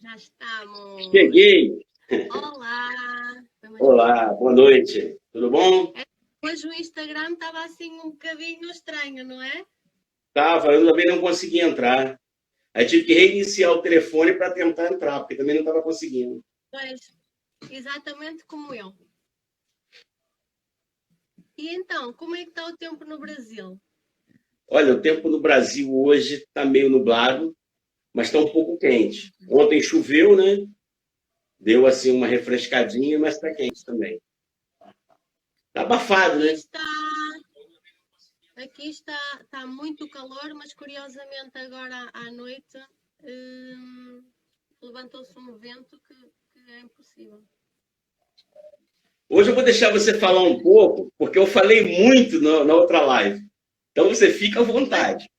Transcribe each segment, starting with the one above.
Já estamos. Cheguei. Olá. Olá, boa noite. Tudo bom? Hoje o Instagram estava assim um bocadinho estranho, não é? Tava, eu também não consegui entrar. Aí tive que reiniciar o telefone para tentar entrar, porque também não estava conseguindo. Pois, exatamente como eu. E então, como é que está o tempo no Brasil? Olha, o tempo no Brasil hoje está meio nublado, mas está um pouco quente. Ontem choveu, né? Deu assim uma refrescadinha, mas está quente também. Está abafado, né? Aqui está muito calor, mas curiosamente agora à noite levantou-se um vento que é impossível. Hoje eu vou deixar você falar um pouco, porque eu falei muito na outra live. Então você fica à vontade.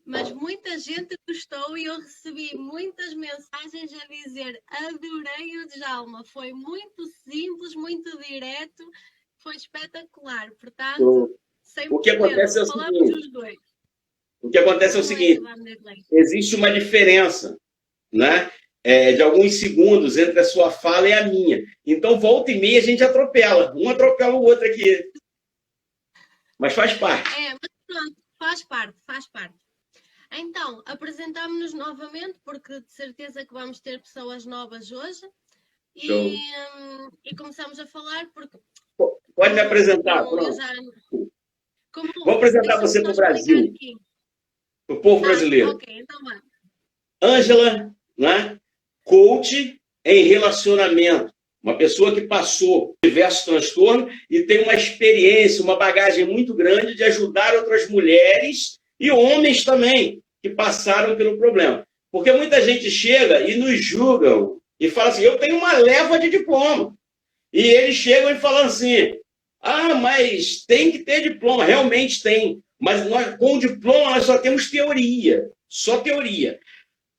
Mas muita gente gostou e eu recebi muitas mensagens a dizer: adorei o Djalma, foi muito simples, muito direto, foi espetacular. Portanto, 100%, O que acontece é o falamos seguinte, os dois. o que acontece é o seguinte, existe uma diferença, né? De alguns segundos entre a sua fala e a minha. Então, volta e meia, a gente atropela. Um atropela o outro aqui. Mas faz parte. Mas pronto, faz parte. Então, apresentámos-nos novamente, porque de certeza que vamos ter pessoas novas hoje. E começamos a falar porque... Pode me apresentar, pronto. Vou apresentar você para o Brasil. Para o povo brasileiro. Ok, então vai. Ângela, né? Coach em relacionamento. Uma pessoa que passou diversos transtornos e tem uma experiência, uma bagagem muito grande de ajudar outras mulheres e homens também que passaram pelo problema. Porque muita gente chega e nos julgam e fala assim, eu tenho uma leva de diploma. E eles chegam e falam assim, mas tem que ter diploma. Realmente tem. Mas nós, com o diploma nós só temos teoria. Só teoria.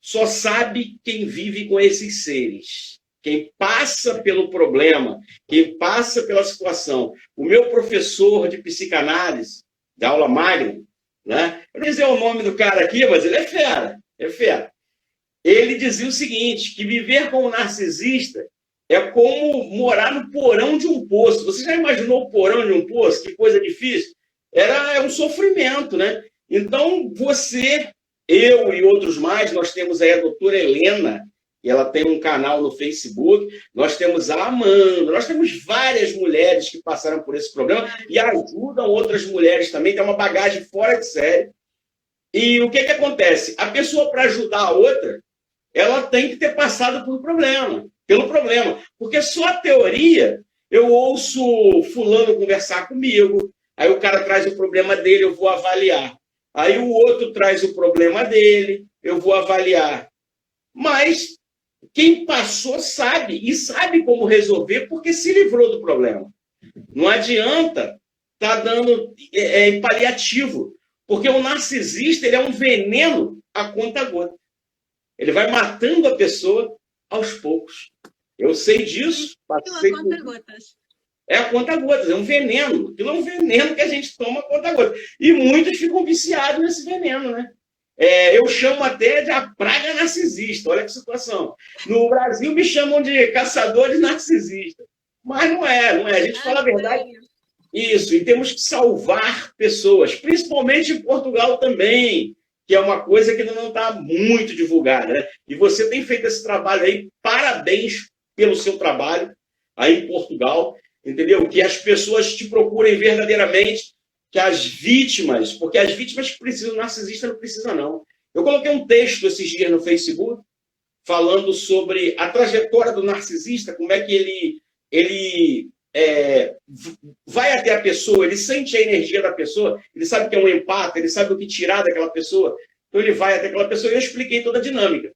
Só sabe quem vive com esses seres. Quem passa pelo problema, quem passa pela situação. O meu professor de psicanálise, de aula magna, né? Eu não dizer o nome do cara aqui, mas ele é fera. É fera. Ele dizia o seguinte, que viver com um narcisista é como morar no porão de um poço. Você já imaginou o porão de um poço? Que coisa difícil. É um sofrimento, né? Então, você, eu e outros mais, nós temos aí a doutora Helena, e ela tem um canal no Facebook, nós temos a Amanda, nós temos várias mulheres que passaram por esse problema e ajudam outras mulheres também, tem uma bagagem fora de série. E o que acontece? A pessoa, para ajudar a outra, ela tem que ter passado pelo problema. Porque só a teoria, eu ouço fulano conversar comigo, aí o cara traz o problema dele, eu vou avaliar. Aí o outro traz o problema dele, eu vou avaliar. Mas quem passou sabe, e sabe como resolver, porque se livrou do problema. Não adianta estar dando paliativo, porque o narcisista ele é um veneno a conta-gota. Ele vai matando a pessoa aos poucos. Eu sei disso. Passei por... É a conta-gotas, é um veneno. Aquilo é um veneno que a gente toma a conta-gotas. E muitos ficam viciados nesse veneno, né? Eu chamo até de a praga narcisista. Olha que situação. No Brasil me chamam de caçadores narcisistas. Mas não é. A gente fala a verdade. Isso, e temos que salvar pessoas, principalmente em Portugal também, que é uma coisa que não está muito divulgada, né? E você tem feito esse trabalho aí, parabéns pelo seu trabalho aí em Portugal, entendeu? Que as pessoas te procurem verdadeiramente, que as vítimas, porque as vítimas que precisam, narcisista não precisa não. Eu coloquei um texto esses dias no Facebook, falando sobre a trajetória do narcisista, como é que ele vai até a pessoa, ele sente a energia da pessoa, ele sabe que é um empata, ele sabe o que tirar daquela pessoa, então ele vai até aquela pessoa e eu expliquei toda a dinâmica.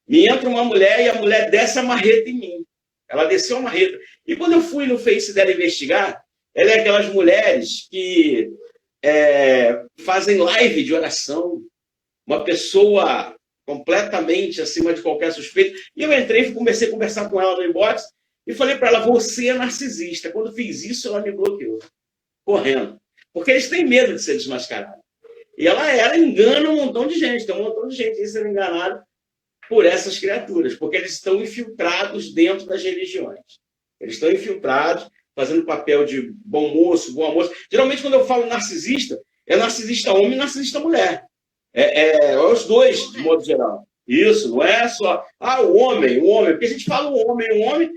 Me entra uma mulher e a mulher desce a marreta em mim. Ela desceu a marreta. E quando eu fui no Face dela investigar, ela é aquelas mulheres que fazem live de oração, uma pessoa completamente acima de qualquer suspeito. E eu entrei e comecei a conversar com ela no inbox, e falei para ela, você é narcisista. Quando fiz isso, ela me bloqueou, correndo. Porque eles têm medo de ser desmascarados. E ela engana um montão de gente. Tem um montão de gente aí sendo enganado por essas criaturas, porque eles estão infiltrados dentro das religiões. Eles estão infiltrados, fazendo papel de bom moço, boa moça. Geralmente, quando eu falo narcisista, é narcisista homem e narcisista mulher. É os dois, de modo geral. Isso, não é só o homem, porque a gente fala o homem,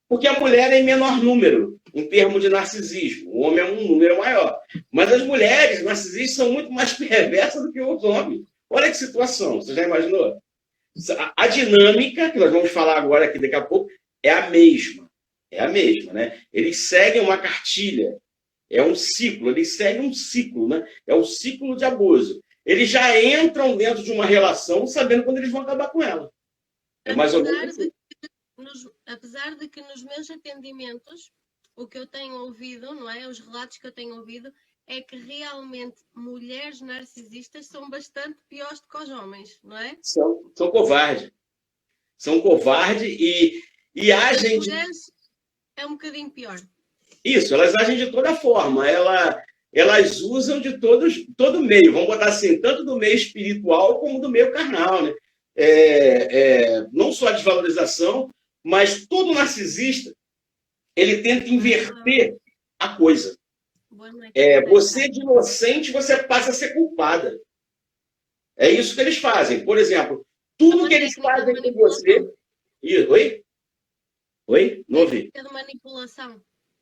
porque a mulher é em menor número, em termos de narcisismo. O homem é um número maior. Mas as mulheres narcisistas são muito mais perversas do que os homens. Olha que situação, você já imaginou? A dinâmica, que nós vamos falar agora aqui daqui a pouco, é a mesma. É a mesma, né? Eles seguem uma cartilha. É um ciclo, eles seguem um ciclo, né? É o ciclo de abuso. Eles já entram dentro de uma relação sabendo quando eles vão acabar com ela. É mais ou menos assim. Apesar de que nos meus atendimentos, o que eu tenho ouvido, não é? Os relatos que eu tenho ouvido, é que realmente mulheres narcisistas são bastante piores do que os homens, não é? São covardes. São covardes e agem de... mulheres é um bocadinho pior. Isso, elas agem de toda forma. Elas usam de todo meio, vamos botar assim, tanto do meio espiritual como do meio carnal, né? Não só a desvalorização, mas todo narcisista, ele tenta inverter a coisa. Você de inocente, você passa a ser culpada. É isso que eles fazem. Por exemplo, tudo que eles fazem com você... Oi? Oi? Não ouvi. É de manipulação.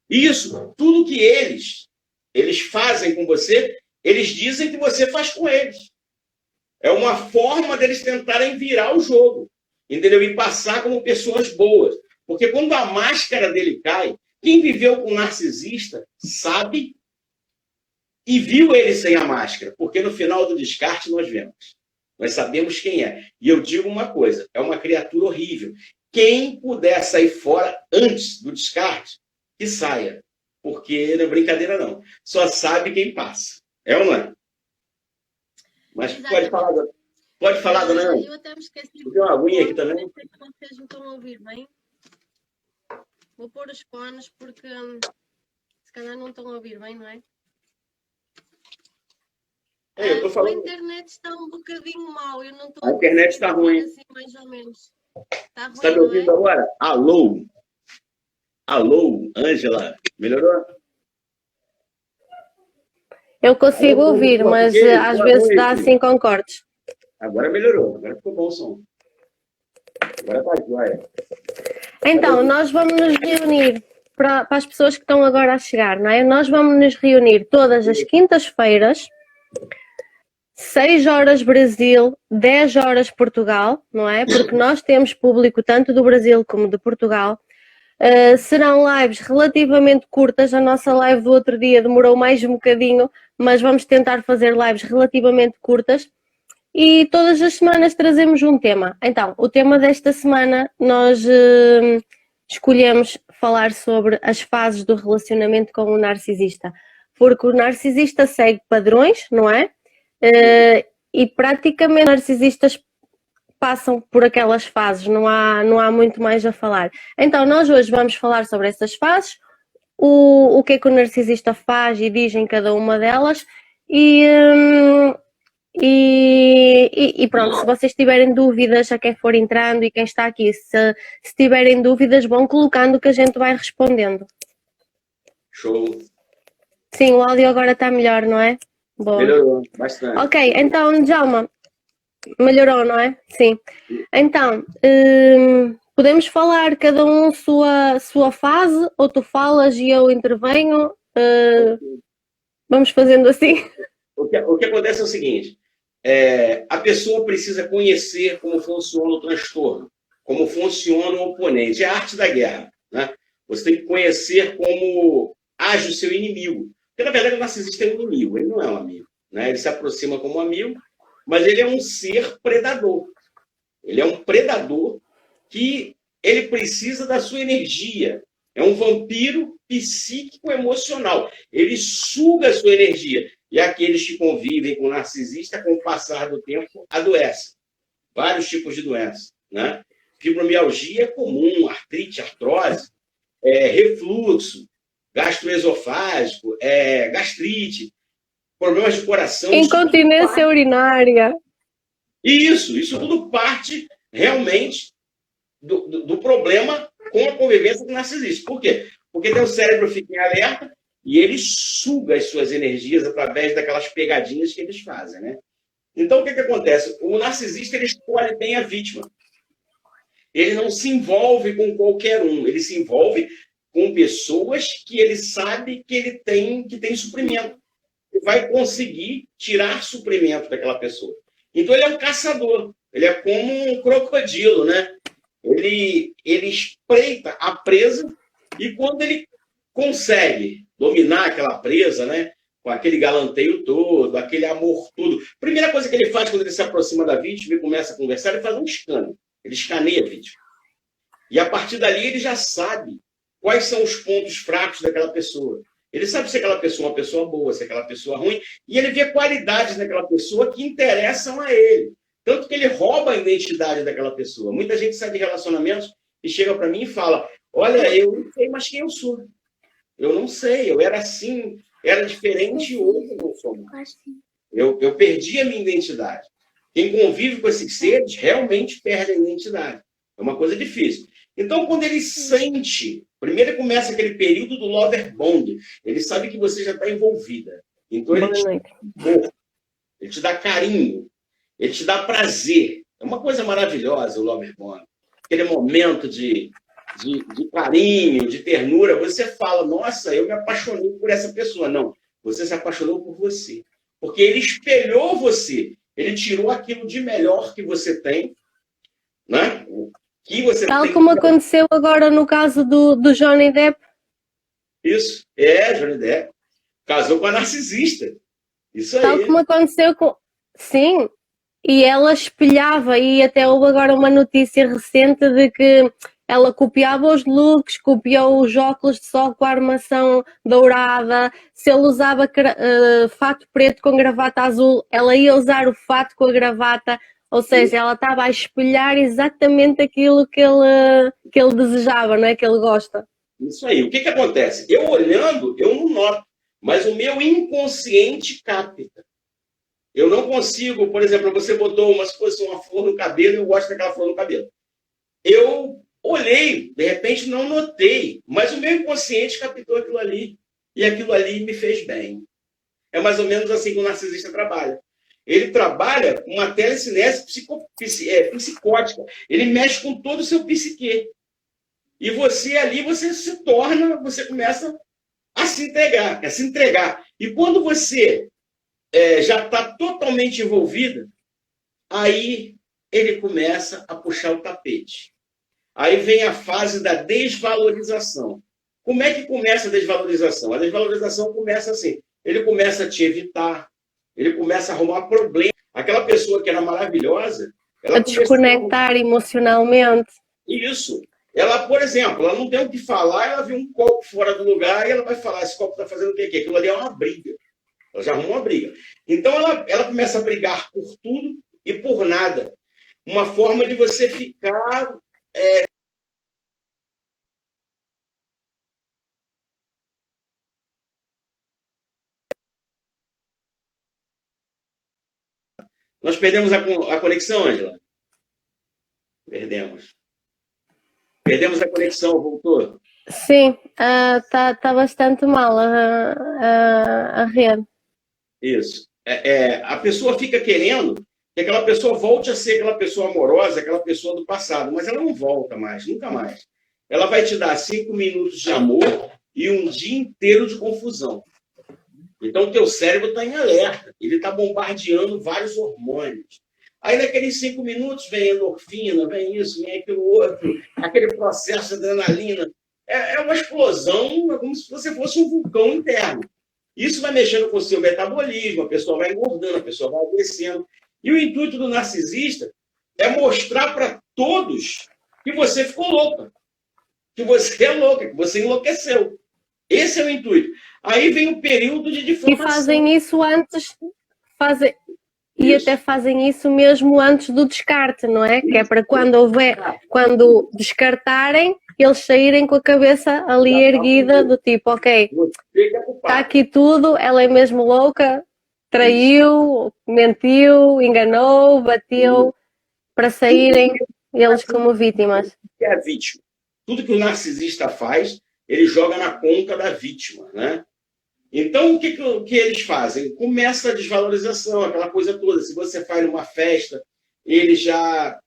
Isso. Tudo que eles fazem com você, eles dizem que você faz com eles. É uma forma deles tentarem virar o jogo, entendeu? E passar como pessoas boas. Porque quando a máscara dele cai, quem viveu com um narcisista sabe e viu ele sem a máscara. Porque no final do descarte nós vemos. Nós sabemos quem é. E eu digo uma coisa, é uma criatura horrível. Quem puder sair fora antes do descarte, que saia. Porque não é brincadeira, não. Só sabe quem passa. É ou não é? Mas pode falar, dona Ana. Eu até me esqueci. Tem uma aguinha aqui também. Vocês não estão a ouvir bem? Vou pôr os fones porque se calhar não estão a ouvir bem, não é? Eu estou falando. A internet está um bocadinho mal. Eu não estou a internet está ruim. Assim, mais ou menos. Está ruim, está me ouvindo agora? Alô? Alô, Ângela? Melhorou? Eu consigo ouvir, mas às vezes dá assim com cortes. Agora melhorou, agora ficou bom o som. Agora está jóia. Então, nós vamos nos reunir para as pessoas que estão agora a chegar, não é? Nós vamos nos reunir todas as quintas-feiras, 6 horas Brasil, 10 horas Portugal, não é? Porque nós temos público tanto do Brasil como de Portugal. Serão lives relativamente curtas. A nossa live do outro dia demorou mais um bocadinho, mas vamos tentar fazer lives relativamente curtas. E todas as semanas trazemos um tema. Então, o tema desta semana nós escolhemos falar sobre as fases do relacionamento com o narcisista. Porque o narcisista segue padrões, não é? E praticamente os narcisistas passam por aquelas fases, não há muito mais a falar. Então, nós hoje vamos falar sobre essas fases, o que é que o narcisista faz e diz em cada uma delas, e pronto, se vocês tiverem dúvidas a quem for entrando e quem está aqui, se tiverem dúvidas, vão colocando que a gente vai respondendo. Show. Sim, o áudio agora está melhor, não é? Boa. Melhorou bastante. Ok, então, Djalma, melhorou, não é? Sim. Então, podemos falar cada um sua fase, ou tu falas e eu intervenho? Vamos fazendo assim? O que acontece é o seguinte, a pessoa precisa conhecer como funciona o transtorno, como funciona o oponente. É a arte da guerra, né? Você tem que conhecer como age o seu inimigo. Porque, na verdade, o narcisista é um inimigo, ele não é um amigo, né? Ele se aproxima como amigo, mas ele é um ser predador. Ele é um predador que ele precisa da sua energia. É um vampiro psíquico emocional. Ele suga a sua energia. E aqueles que convivem com o narcisista, com o passar do tempo, adoecem. Vários tipos de doenças, né? Fibromialgia é comum, artrite, artrose, refluxo, gastroesofágico, gastrite, problemas de coração. Incontinência urinária. Isso tudo parte realmente do problema com a convivência com o narcisista. Por quê? Porque teu cérebro fica em alerta e ele suga as suas energias através daquelas pegadinhas que eles fazem, né? Então, o que acontece? O narcisista, ele escolhe bem a vítima. Ele não se envolve com qualquer um. Ele se envolve com pessoas que ele sabe que ele tem suprimento. Ele vai conseguir tirar suprimento daquela pessoa. Então, ele é um caçador. Ele é como um crocodilo, né? Ele espreita a presa e quando ele consegue dominar aquela presa, né? Com aquele galanteio todo, aquele amor todo. Primeira coisa que ele faz quando ele se aproxima da vítima e começa a conversar, ele faz um escândalo. Ele escaneia a vítima. E a partir dali ele já sabe quais são os pontos fracos daquela pessoa. Ele sabe se aquela pessoa é uma pessoa boa, se aquela pessoa é ruim, e ele vê qualidades naquela pessoa que interessam a ele. Tanto que ele rouba a identidade daquela pessoa. Muita gente sai de relacionamentos e chega para mim e fala: olha, eu não sei mais quem eu sou. Eu não sei, eu era assim, era diferente e hoje eu não sou mais. Eu perdi a minha identidade. Quem convive com esses seres realmente perde a identidade. É uma coisa difícil. Então, quando ele sente, primeiro começa aquele período do lover bond. Ele sabe que você já está envolvida. Então, ele te dá carinho. Ele te dá prazer. É uma coisa maravilhosa o lover bond. Aquele momento de carinho, de ternura. Você fala: nossa, eu me apaixonei por essa pessoa. Não, você se apaixonou por você. Porque ele espelhou você. Ele tirou aquilo de melhor que você tem, né? Que você Tal tem como aconteceu agora no caso do Johnny Depp. Isso, Johnny Depp. Casou com a narcisista. Isso aí. Tal como aconteceu com... Sim, e ela espelhava, e até houve agora uma notícia recente de que ela copiava os looks, copiou os óculos de sol com a armação dourada. Se ele usava fato preto com gravata azul, ela ia usar o fato com a gravata. Ou seja, ela estava a espelhar exatamente aquilo que ele desejava, não é? Que ele gosta. Isso aí. O que acontece? Eu olhando, eu não noto, mas o meu inconsciente capta. Eu não consigo, por exemplo, você botou uma flor no cabelo e eu gosto daquela flor no cabelo. Eu olhei, de repente não notei, mas o meu inconsciente captou aquilo ali. E aquilo ali me fez bem. É mais ou menos assim que o narcisista trabalha. Ele trabalha com uma telecinese psicótica. Ele mexe com todo o seu psique. E você ali, você começa a se entregar. E quando você já está totalmente envolvida, aí ele começa a puxar o tapete. Aí vem a fase da desvalorização. Como é que começa a desvalorização? A desvalorização começa assim. Ele começa a te evitar. Ele começa a arrumar problema. Aquela pessoa que era maravilhosa... a desconectar emocionalmente. Isso. Ela, por exemplo, ela não tem o que falar, ela vê um copo fora do lugar e ela vai falar: esse copo está fazendo o quê? Aquilo ali é uma briga. Ela já arrumou uma briga. Então, ela começa a brigar por tudo e por nada. Uma forma de você ficar... Nós perdemos a conexão, Ângela? Perdemos. Perdemos a conexão, voltou? Sim, tá bastante mal a rede. Isso. A pessoa fica querendo que aquela pessoa volte a ser aquela pessoa amorosa, aquela pessoa do passado, mas ela não volta mais, nunca mais. Ela vai te dar 5 minutos de amor e um dia inteiro de confusão. Então, o teu cérebro está em alerta. Ele está bombardeando vários hormônios. Aí, naqueles 5 minutos, vem endorfina, vem isso, vem aquilo outro, aquele processo de adrenalina. É uma explosão, é como se você fosse um vulcão interno. Isso vai mexendo com o seu metabolismo, a pessoa vai engordando, a pessoa vai adoecendo. E o intuito do narcisista é mostrar para todos que você ficou louca, que você é louca, que você enlouqueceu. Esse é o intuito. Aí vem o período de difamação. E fazem isso antes, e até fazem isso mesmo antes do descarte, não é? Que é para quando descartarem, eles saírem com a cabeça ali erguida, do tipo: ok, está aqui tudo, ela é mesmo louca, traiu, mentiu, enganou, bateu, para saírem eles como vítimas. Que é a vítima. Tudo que o narcisista faz, ele joga na conta da vítima, né? Então, o que eles fazem? Começa a desvalorização, aquela coisa toda. Se você faz uma festa, ele já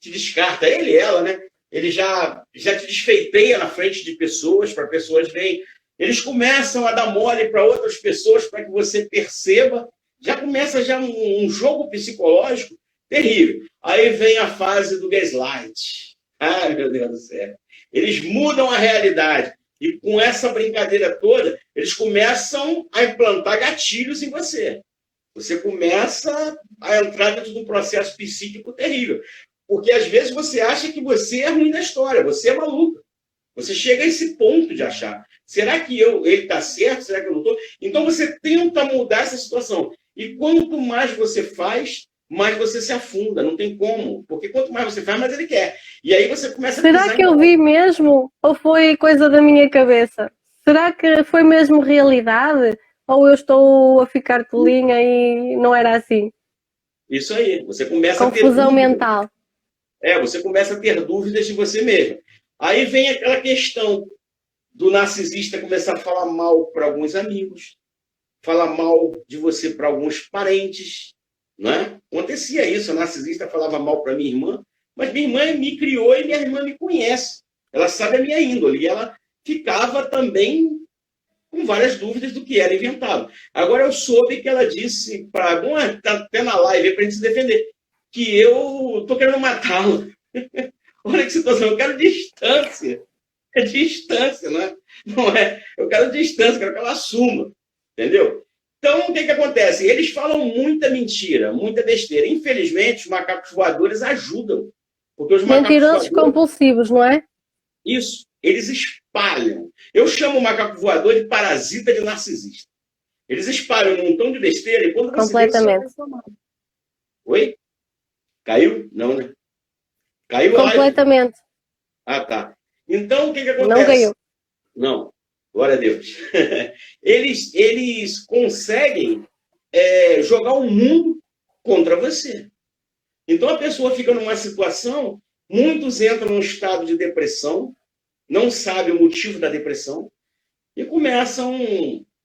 te descarta, ele e ela, né? Ele já te desfeiteia na frente de pessoas, para pessoas verem. Eles começam a dar mole para outras pessoas para que você perceba. Já começa um jogo psicológico terrível. Aí vem a fase do gaslight. Ah, meu Deus do céu. Eles mudam a realidade. E com essa brincadeira toda, eles começam a implantar gatilhos em você. Você começa a entrar dentro de um processo psíquico terrível. Porque às vezes você acha que você é ruim da história, você é maluco. Você chega a esse ponto de achar. Será que ele está certo? Será que eu não estou? Então você tenta mudar essa situação. E quanto mais você faz, mais você se afunda. Não tem como. Porque quanto mais você faz, mais ele quer. E aí você começa a Será que eu vi mesmo? Ou foi coisa da minha cabeça? Será que foi mesmo realidade? Ou eu estou a ficar tolinha e não era assim? Isso aí. Você começa confusão a ter mental. você começa a ter dúvidas de você mesmo. Aí vem aquela questão do narcisista começar a falar mal para alguns amigos, falar mal de você para alguns parentes, não é? Acontecia isso, a narcisista falava mal para minha irmã, mas minha irmã me criou e minha irmã me conhece. Ela sabe a minha índole e ela ficava também com várias dúvidas do que era inventado. Agora eu soube que ela disse para... Bom, tá até na live para a gente se defender, que eu estou querendo matá-la. Olha que situação, eu quero distância. É distância, não é? Não é? Eu quero distância, quero que ela assuma. Entendeu? Então, o que acontece? Eles falam muita mentira, muita besteira. Infelizmente, os macacos voadores ajudam. Porque os mentirosos compulsivos, não é? Isso. Eles espalham. Eu chamo o macaco voador de parasita de narcisista. Eles espalham um montão de besteira e quando você completamente. Oi? Caiu? Não, né? Caiu completamente. Ah, tá. Então, o que acontece? Não caiu. Não. Glória a Deus. Eles conseguem jogar o mundo contra você. Então, a pessoa fica numa situação, muitos entram num estado de depressão, não sabem o motivo da depressão, e começam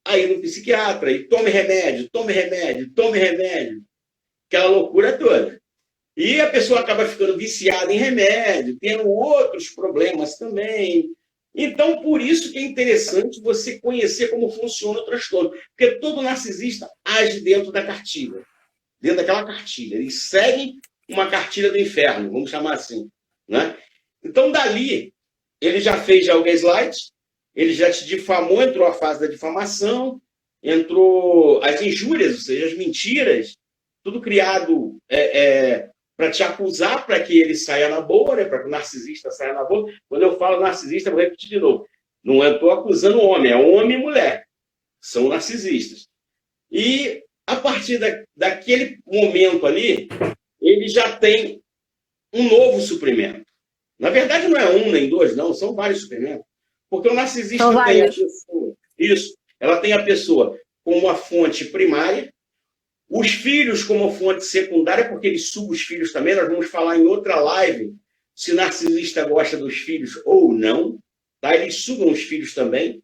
a ir no psiquiatra, e tome remédio, tome remédio, tome remédio. Aquela loucura toda. E a pessoa acaba ficando viciada em remédio, tendo outros problemas também. Então, por isso que é interessante você conhecer como funciona o transtorno. Porque todo narcisista age dentro da cartilha. Dentro daquela cartilha. Eles seguem uma cartilha do inferno, vamos chamar assim. Né? Então, dali, ele já fez o gaslight, ele já te difamou, entrou a fase da difamação, entrou as injúrias, ou seja, as mentiras, tudo criado para te acusar, para que ele saia na boa, né? Para que o narcisista saia na boa. Quando eu falo narcisista, vou repetir de novo. Não estou acusando o homem, é homem e mulher. São narcisistas. E, a partir daquele momento ali, ele já tem um novo suprimento. Na verdade, não é um nem dois, não. São vários suprimentos. Porque o narcisista tem a pessoa... Isso. Ela tem a pessoa como a fonte primária, os filhos como fonte secundária, porque ele suga os filhos também. Nós vamos falar em outra live se narcisista gosta dos filhos ou não. Tá? Eles sugam os filhos também.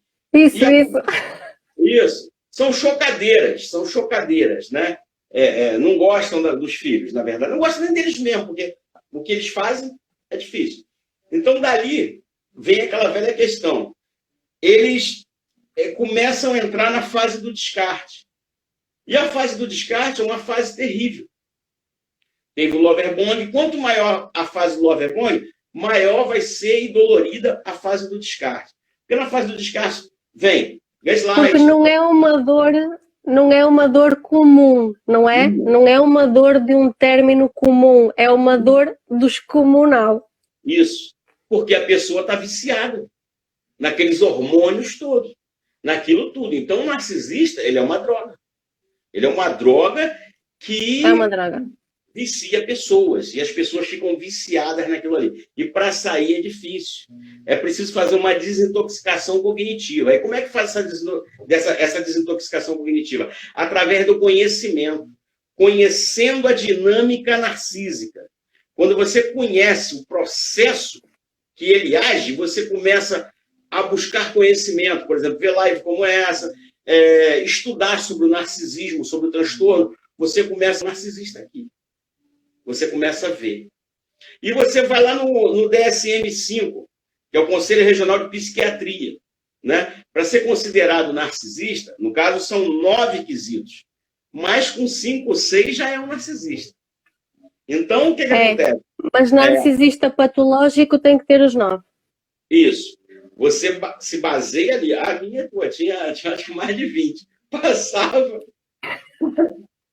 Isso. São chocadeiras, né? Não gostam dos filhos, na verdade. Não gostam nem deles mesmo, porque o que eles fazem é difícil. Então, dali, vem aquela velha questão. Eles começam a entrar na fase do descarte. E a fase do descarte é uma fase terrível. Teve o Loverbond. Quanto maior a fase do Loverbond, maior vai ser e dolorida a fase do descarte. Porque na fase do descarte vem gaslight. Porque não é uma dor comum, não é? Não é uma dor de um término comum, é uma dor descomunal. Isso. Porque a pessoa está viciada naqueles hormônios todos, naquilo tudo. Então, o narcisista, ele é uma droga. Ele é uma droga que vicia pessoas. E as pessoas ficam viciadas naquilo ali. E para sair é difícil. É preciso fazer uma desintoxicação cognitiva. E como é que faz essa desintoxicação cognitiva? Através do conhecimento. Conhecendo a dinâmica narcísica. Quando você conhece o processo que ele age, você começa a buscar conhecimento, por exemplo, ver live como essa, estudar sobre o narcisismo, sobre o transtorno, você começa narcisista aqui. Você começa a ver. E você vai lá no DSM-5, que é o Conselho Regional de Psiquiatria, né? Para ser considerado narcisista, no caso, são 9 quesitos. Mas com 5 ou 6 já é um narcisista. Então, o que acontece? Mas narcisista patológico tem que ter os 9. Isso. Você se baseia ali. A minha, pô, tinha acho que mais de 20.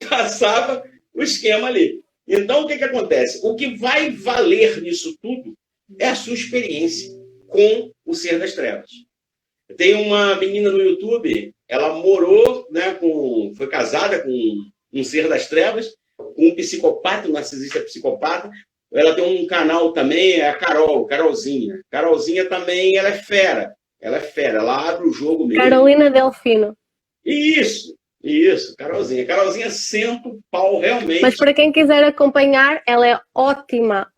Passava o esquema ali. Então, o que acontece? O que vai valer nisso tudo é a sua experiência com o Ser das Trevas. Tem uma menina no YouTube, ela morou, né, foi casada com um Ser das Trevas, com um psicopata, um narcisista psicopata. Ela tem um canal também, é a Carolzinha. Carolzinha também, ela é fera. Ela abre o jogo mesmo. Carolina Delfino. Isso, Carolzinha. Carolzinha senta o pau realmente. Mas para quem quiser acompanhar, ela é ótima.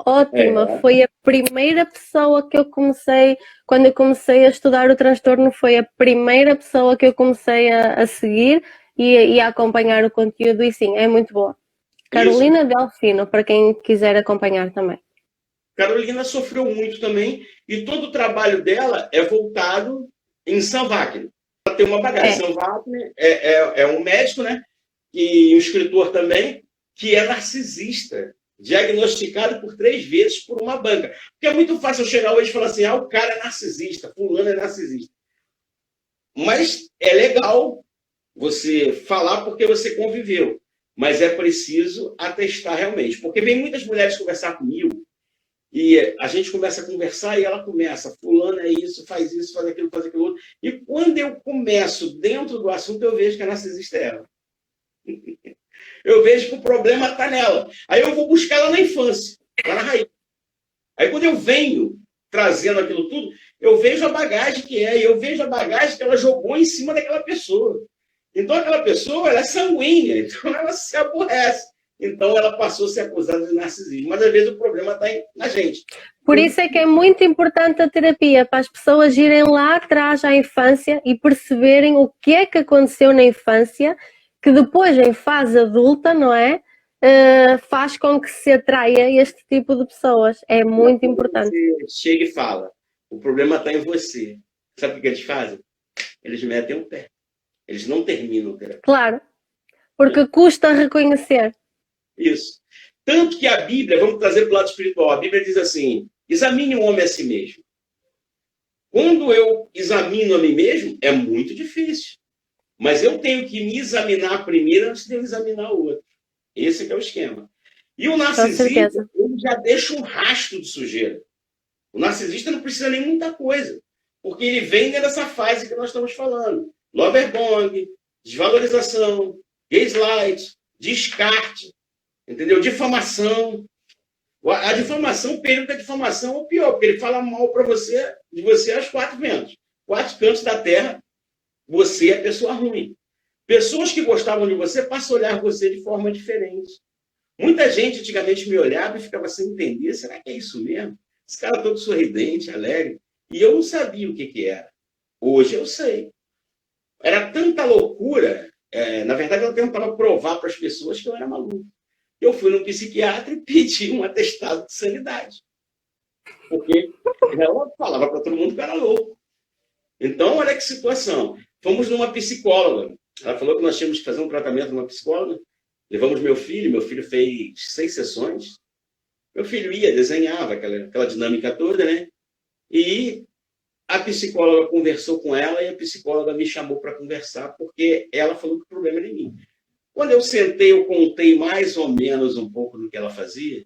Foi a primeira pessoa que eu comecei, quando eu comecei a estudar o transtorno, foi a primeira pessoa que eu comecei a seguir e a acompanhar o conteúdo, e sim, é muito boa. Carolina Delfino, para quem quiser acompanhar também. Carolina sofreu muito também, e todo o trabalho dela é voltado em Sam Wagner. Ela tem uma bagagem. Sam Wagner é um médico, né? E um escritor também, que é narcisista, diagnosticado por 3 vezes por uma banca. Porque é muito fácil eu chegar hoje e falar assim, o cara é narcisista, fulano é narcisista. Mas é legal você falar porque você conviveu. Mas é preciso atestar realmente. Porque vem muitas mulheres conversar comigo e a gente começa a conversar e ela começa, fulano é isso, faz aquilo outro. E quando eu começo dentro do assunto, eu vejo que a narcisista é ela. Eu vejo que o problema está nela. Aí eu vou buscar ela na infância, lá na raiz. Aí quando eu venho trazendo aquilo tudo, eu vejo a bagagem que é, e eu vejo a bagagem que ela jogou em cima daquela pessoa. Então, aquela pessoa, ela é sanguínea, então ela se aborrece. Então, ela passou a ser acusada de narcisismo. Mas, às vezes, o problema está na gente. Por isso é que é muito importante a terapia, para as pessoas irem lá atrás à infância e perceberem o que é que aconteceu na infância, que depois, em fase adulta, não é? Faz com que se atraia este tipo de pessoas. É muito importante. Você chega e fala, o problema está em você. Sabe o que eles fazem? Eles metem o pé. Eles não terminam o terapia. Claro, porque custa reconhecer. Isso. Tanto que a Bíblia, vamos trazer para o lado espiritual, a Bíblia diz assim, examine o homem a si mesmo. Quando eu examino a mim mesmo, é muito difícil. Mas eu tenho que me examinar primeiro antes de eu examinar o outro. Esse que é o esquema. E o narcisista, ele já deixa um rastro de sujeira. O narcisista não precisa nem muita coisa, porque ele vem dessa fase que nós estamos falando. Loverbong, desvalorização, gaslight, descarte, entendeu? Difamação. A difamação, o período da difamação é o pior, porque ele fala mal para você, de você aos 4 ventos. 4 cantos da terra, você é pessoa ruim. Pessoas que gostavam de você passam a olhar você de forma diferente. Muita gente antigamente me olhava e ficava sem entender, será que é isso mesmo? Esse cara todo sorridente, alegre. E eu não sabia o que era. Hoje eu sei. Era tanta loucura, na verdade eu tentava provar para as pessoas que eu era maluco. Eu fui no psiquiatra e pedi um atestado de sanidade. Porque ela falava para todo mundo que eu era louco. Então, olha que situação. Fomos numa psicóloga. Ela falou que nós tínhamos que fazer um tratamento numa psicóloga. Levamos meu filho fez 6 sessões. Meu filho ia, desenhava aquela dinâmica toda, né? E a psicóloga conversou com ela e a psicóloga me chamou para conversar porque ela falou que o problema era em mim. Quando eu sentei, eu contei mais ou menos um pouco do que ela fazia.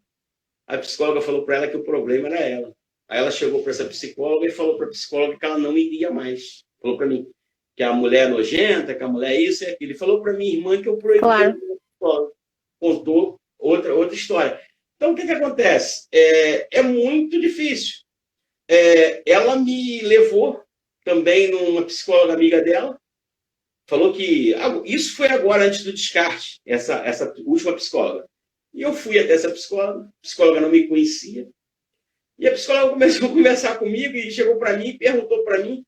A psicóloga falou para ela que o problema era ela. Aí ela chegou para essa psicóloga e falou para a psicóloga que ela não iria mais. Falou para mim que a mulher é nojenta, que a mulher é isso e aquilo. Ele falou para minha irmã que eu proibi a psicóloga. Contou outra história. Então, o que acontece? É muito difícil. Ela me levou também numa psicóloga amiga dela, falou que isso foi agora, antes do descarte, essa última psicóloga. E eu fui até essa psicóloga, a psicóloga não me conhecia, e a psicóloga começou a conversar comigo e chegou para mim e perguntou para mim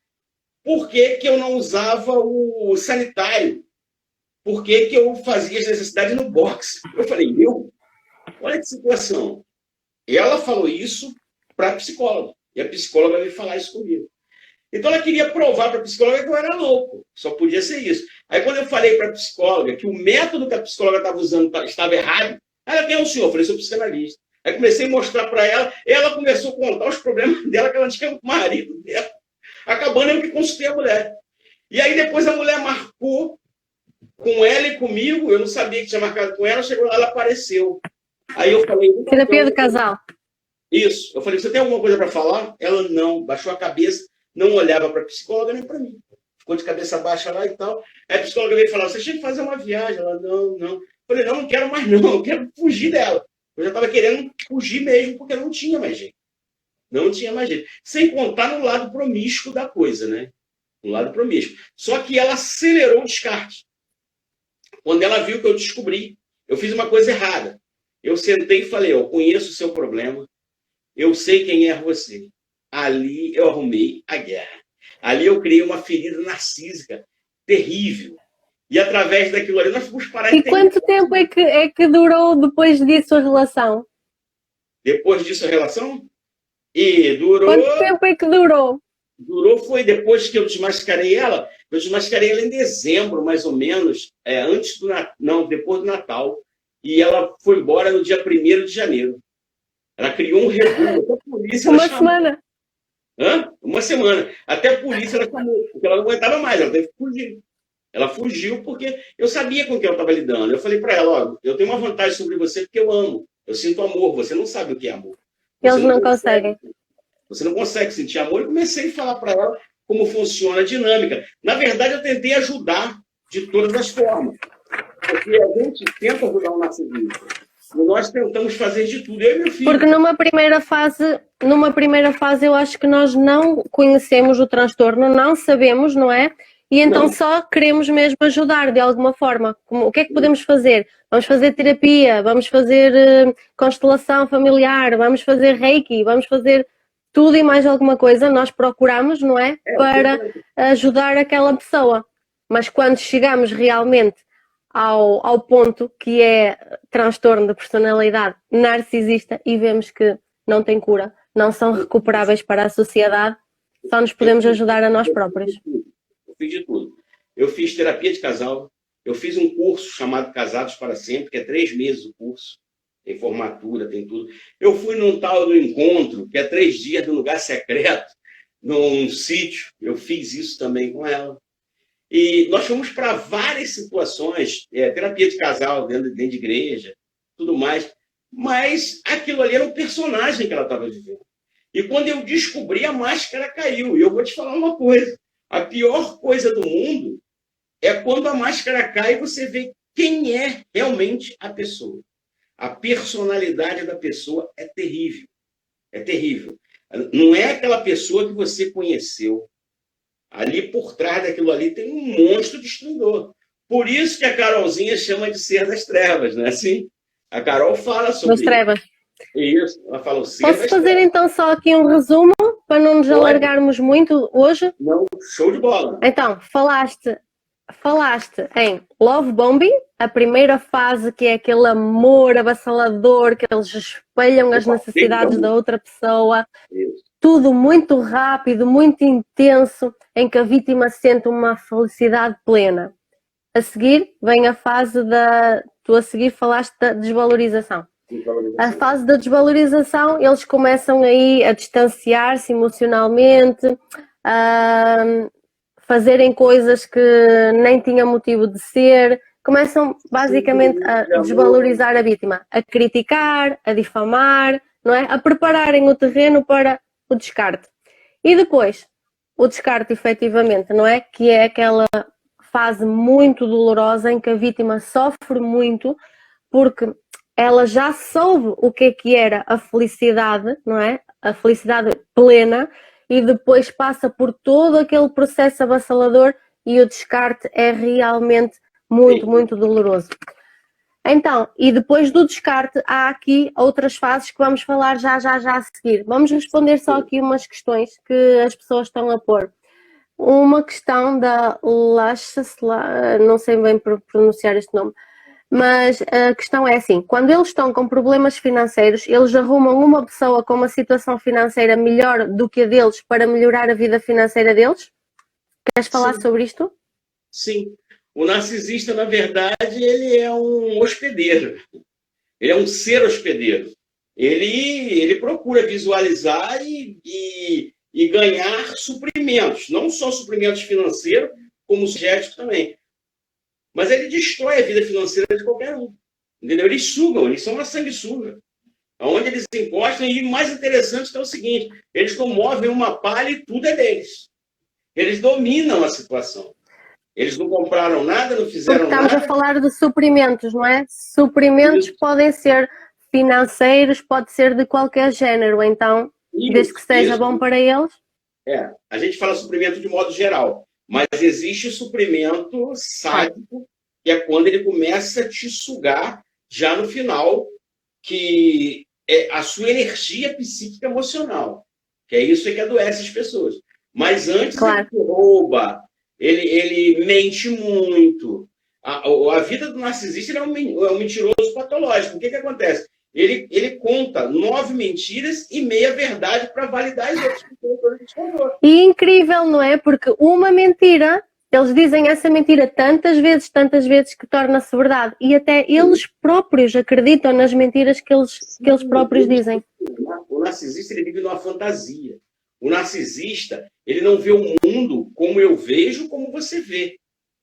por que que eu não usava o sanitário, por que que eu fazia as necessidades no box. Eu falei, olha que situação. Ela falou isso para a psicóloga, e a psicóloga veio falar isso comigo. Então ela queria provar para a psicóloga que eu era louco, só podia ser isso. Aí quando eu falei para a psicóloga que o método que a psicóloga estava usando estava errado, ela, quem é o senhor? Eu falei, sou psicanalista. Aí comecei a mostrar para ela, ela começou a contar os problemas dela, que ela tinha um marido dela. Acabando eu que consultei a mulher. E aí depois a mulher marcou com ela e comigo, eu não sabia que tinha marcado com ela, chegou lá, ela apareceu. Aí eu falei... Terapia do casal. Isso. Eu falei, você tem alguma coisa para falar? Ela não, baixou a cabeça, não olhava para a psicóloga nem para mim. Ficou de cabeça baixa lá e tal. Aí a psicóloga veio falar, você tinha que fazer uma viagem. Ela, não. Eu falei, não quero mais não, eu quero fugir dela. Eu já estava querendo fugir mesmo, porque não tinha mais jeito. Não tinha mais jeito. Sem contar no lado promíscuo da coisa, né? No lado promíscuo. Só que ela acelerou o descarte. Quando ela viu que eu descobri, eu fiz uma coisa errada. Eu sentei e falei, eu conheço o seu problema, eu sei quem é você. Ali eu arrumei a guerra. Ali eu criei uma ferida narcísica terrível. E através daquilo ali nós fomos parar... E quanto tempo é que durou depois disso a relação? Depois disso a relação? E durou... Quanto tempo é que durou? Durou, foi depois que eu desmascarei ela. Eu desmascarei ela em dezembro, mais ou menos, depois do Natal. E ela foi embora no dia 1º de janeiro. Ela criou um rebuliço. Até a polícia Uma semana. Uma semana. Até a polícia ela chamou, porque ela não aguentava mais, ela teve que fugir. Ela fugiu porque eu sabia com quem eu estava lidando. Eu falei para ela, ó, eu tenho uma vantagem sobre você porque eu amo. Eu sinto amor, você não sabe o que é amor. Eles não conseguem. Você não consegue sentir amor. E comecei a falar para ela como funciona a dinâmica. Na verdade, eu tentei ajudar de todas as formas. Porque a gente tenta ajudar o narcisista. E nós tentamos fazer de tudo, eu e meu filho. Porque numa primeira fase eu acho que nós não conhecemos o transtorno, não sabemos, não é? E então só queremos mesmo ajudar de alguma forma. O que é que podemos fazer? Vamos fazer terapia, vamos fazer constelação familiar, vamos fazer reiki, vamos fazer tudo e mais alguma coisa. Nós procuramos, não é? Para ajudar aquela pessoa. Mas quando chegamos realmente ao ponto que é transtorno de personalidade narcisista e vemos que não tem cura, não são recuperáveis para a sociedade, só nos podemos ajudar a nós próprios. Eu fiz de tudo. Eu fiz terapia de casal, eu fiz um curso chamado Casados para Sempre, que é 3 meses o curso, tem formatura, tem tudo. Eu fui num tal do encontro, que é 3 dias de um lugar secreto, num sítio, eu fiz isso também com ela. E nós fomos para várias situações, terapia de casal dentro de igreja, tudo mais, mas aquilo ali era um personagem que ela estava vivendo. E quando eu descobri, a máscara caiu. E eu vou te falar uma coisa, a pior coisa do mundo é quando a máscara cai e você vê quem é realmente a pessoa. A personalidade da pessoa é terrível. É terrível. Não é aquela pessoa que você conheceu. Ali por trás daquilo ali tem um monstro destruidor. Por isso que a Carolzinha chama de ser das trevas, não é assim? A Carol fala sobre das trevas. Isso. Ela fala o ser Posso das fazer trevas. então só aqui um resumo para não nos alargarmos muito hoje? Não, show de bola. Então, falaste em love bombing, a primeira fase que é aquele amor avassalador, que eles espelham as necessidades da outra pessoa. Isso. Tudo muito rápido, muito intenso, em que a vítima sente uma felicidade plena. A seguir vem a fase tu a seguir falaste da desvalorização. A fase da desvalorização, eles começam aí a distanciar-se emocionalmente, a fazerem coisas que nem tinham motivo de ser, começam basicamente a desvalorizar a vítima, a criticar, a difamar, não é? A prepararem o terreno para o descarte. E depois, o descarte efetivamente, não é? Que é aquela fase muito dolorosa em que a vítima sofre muito porque ela já soube o que era a felicidade, não é? A felicidade plena, e depois passa por todo aquele processo avassalador e o descarte é realmente muito, muito doloroso. Então, e depois do descarte, há aqui outras fases que vamos falar já a seguir. Vamos responder só aqui umas questões que as pessoas estão a pôr. Uma questão da Lasha, não sei bem pronunciar este nome, mas a questão é assim, quando eles estão com problemas financeiros, eles arrumam uma pessoa com uma situação financeira melhor do que a deles para melhorar a vida financeira deles? Queres falar sobre isto? Sim. O narcisista, na verdade, ele é um hospedeiro. Ele é um ser hospedeiro. Ele procura visualizar e ganhar suprimentos. Não só suprimentos financeiros, como energéticos também. Mas ele destrói a vida financeira de qualquer um. Entendeu? Eles sugam, eles são uma sanguessuga. Onde eles encostam, e o mais interessante é o seguinte, eles não movem uma palha e tudo é deles. Eles dominam a situação. Eles não compraram nada, não fizeram nada. Estamos a falar de suprimentos, não é? Suprimentos podem ser financeiros, pode ser de qualquer género, então, desde que seja bom para eles. A gente fala suprimento de modo geral, mas existe suprimento sádico, que é quando ele começa a te sugar já no final, que é a sua energia psíquica emocional, que é isso que adoece as pessoas. Mas antes ele rouba, ele mente muito. A vida do narcisista ele é um mentiroso patológico. O que acontece? Ele conta 9 mentiras e meia verdade para validar as outras pessoas. E incrível, não é? Porque uma mentira, eles dizem essa mentira tantas vezes que torna-se verdade. E até eles próprios acreditam nas mentiras que eles próprios dizem. O narcisista ele vive numa fantasia. O narcisista, ele não vê o mundo como eu vejo, como você vê.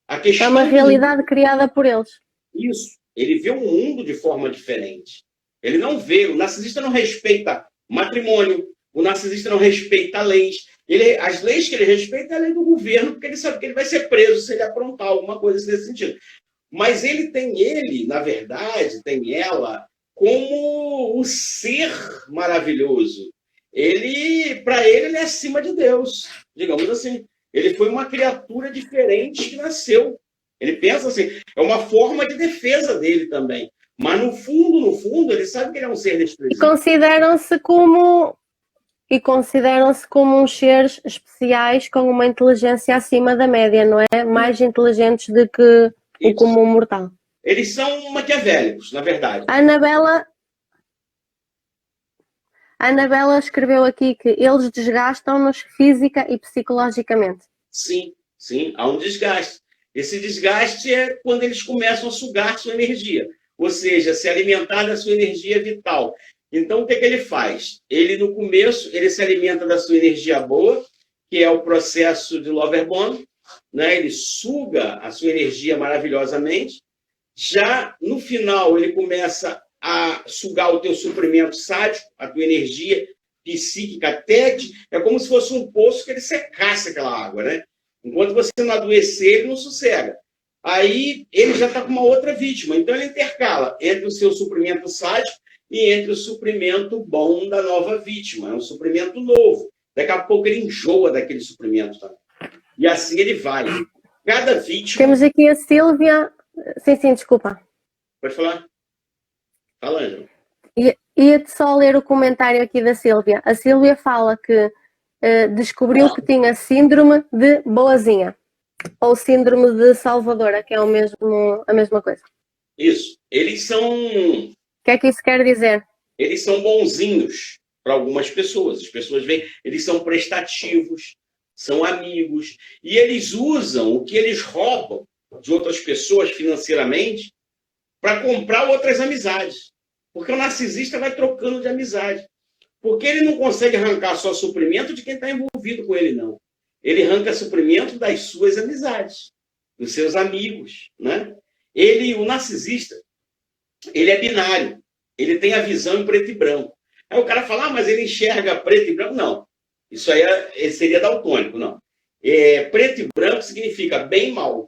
A questão é uma realidade criada por eles. Isso. Ele vê o mundo de forma diferente. Ele não vê. O narcisista não respeita matrimônio. O narcisista não respeita leis. As leis que ele respeita é a lei do governo, porque ele sabe que ele vai ser preso se ele aprontar alguma coisa nesse sentido. Mas na verdade, tem ela como o ser maravilhoso. Para ele é acima de Deus, digamos assim. Ele foi uma criatura diferente que nasceu. Ele pensa assim, é uma forma de defesa dele também. Mas no fundo, ele sabe que ele é um ser desprezível. E consideram-se como uns seres especiais com uma inteligência acima da média, não é? Mais inteligentes do que o comum mortal. Eles são maquiavélicos, na verdade. A Anabela escreveu aqui que eles desgastam-nos física e psicologicamente. Sim, há um desgaste. Esse desgaste é quando eles começam a sugar sua energia, ou seja, se alimentar da sua energia vital. Então, o que ele faz? Ele, no começo, ele se alimenta da sua energia boa, que é o processo de Loverbond, né? Ele suga a sua energia maravilhosamente. Já no final, ele começa a sugar o teu suprimento sádico, a tua energia psíquica, é como se fosse um poço que ele secasse aquela água, né? Enquanto você não adoecer, ele não sossega. Aí ele já está com uma outra vítima. Então ele intercala entre o seu suprimento sádico e entre o suprimento bom da nova vítima. É um suprimento novo. Daqui a pouco ele enjoa daquele suprimento também. E assim ele vai. Cada vítima... Temos aqui a Sílvia... Sim, desculpa. Pode falar. Fala, Ângela. Ia-te só ler o comentário aqui da Sílvia. A Sílvia fala que descobriu que tinha síndrome de boazinha. Ou síndrome de salvadora, que é a mesma coisa. Isso. Eles são... O que é que isso quer dizer? Eles são bonzinhos para algumas pessoas. As pessoas veem, eles são prestativos, são amigos. E eles usam o que eles roubam de outras pessoas financeiramente para comprar outras amizades. Porque o narcisista vai trocando de amizade. Porque ele não consegue arrancar só suprimento de quem está envolvido com ele, não. Ele arranca suprimento das suas amizades, dos seus amigos, né? O narcisista, ele é binário. Ele tem a visão em preto e branco. Aí o cara fala, mas ele enxerga preto e branco. Não. Isso aí seria daltônico, não. Preto e branco significa bem e mal.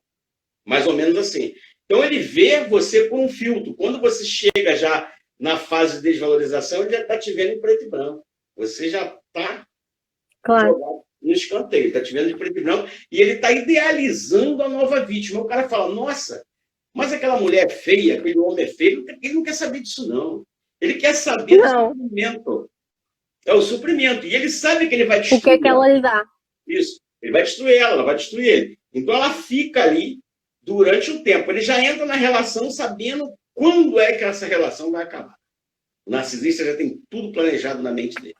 Mais ou menos assim. Então ele vê você com um filtro. Quando você chega já na fase de desvalorização, ele já está te vendo em preto e branco. Você já está no escanteio. Está te vendo em preto e branco. E ele está idealizando a nova vítima. O cara fala, nossa, Mas aquela mulher feia, aquele homem é feio, ele não quer saber disso, não. Ele quer saber do suprimento. É o suprimento. E ele sabe que ele vai destruir. O que é que ela lhe dá? Isso. Ele vai destruir ela vai destruir ele. Então ela fica ali durante um tempo. Ele já entra na relação sabendo quando é que essa relação vai acabar. O narcisista já tem tudo planejado na mente dele.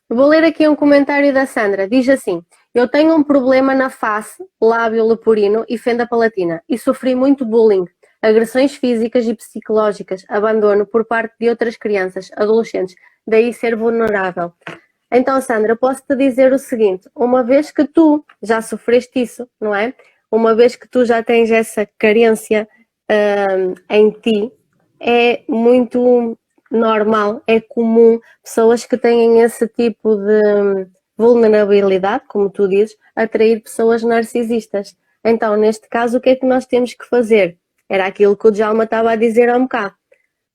Vou ler aqui um comentário da Sandra. Diz assim: eu tenho um problema na face, lábio leporino e fenda palatina e sofri muito bullying, agressões físicas e psicológicas, abandono por parte de outras crianças, adolescentes, daí ser vulnerável. Então, Sandra, posso-te dizer o seguinte: uma vez que tu já sofreste isso, não é? Uma vez que tu já tens essa carência em ti, é muito normal, é comum pessoas que têm esse tipo de vulnerabilidade, como tu dizes, atrair pessoas narcisistas. Então, neste caso, o que é que nós temos que fazer? Era aquilo que o Djalma estava a dizer há um bocado.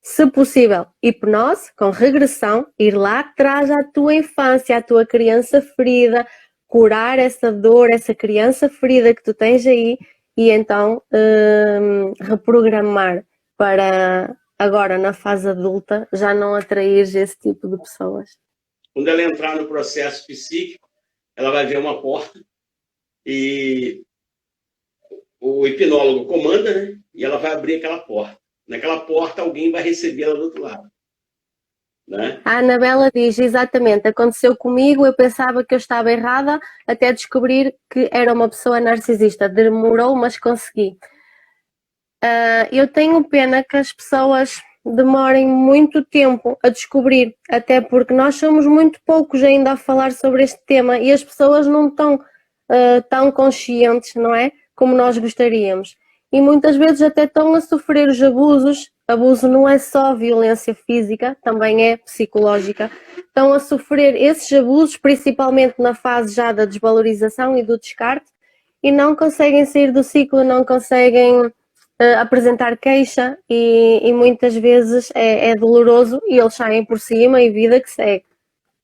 Se possível, hipnose, com regressão, ir lá atrás à tua infância, à tua criança ferida, curar essa dor, essa criança ferida que tu tens aí e então reprogramar para agora, na fase adulta, já não atrair esse tipo de pessoas. Quando ela entrar no processo psíquico, ela vai ver uma porta e o hipnólogo comanda, né? E ela vai abrir aquela porta. Naquela porta, alguém vai recebê-la do outro lado. Né? A Anabela diz, exatamente, aconteceu comigo, eu pensava que eu estava errada, até descobrir que era uma pessoa narcisista. Demorou, mas consegui. Eu tenho pena que as pessoas demorem muito tempo a descobrir, até porque nós somos muito poucos ainda a falar sobre este tema e as pessoas não estão tão conscientes, não é? Como nós gostaríamos. E muitas vezes até estão a sofrer os abusos. Abuso não é só violência física, também é psicológica. Estão a sofrer esses abusos, principalmente na fase já da desvalorização e do descarte, e não conseguem sair do ciclo, não conseguem apresentar queixa e muitas vezes é doloroso e eles saem por cima e vida que segue.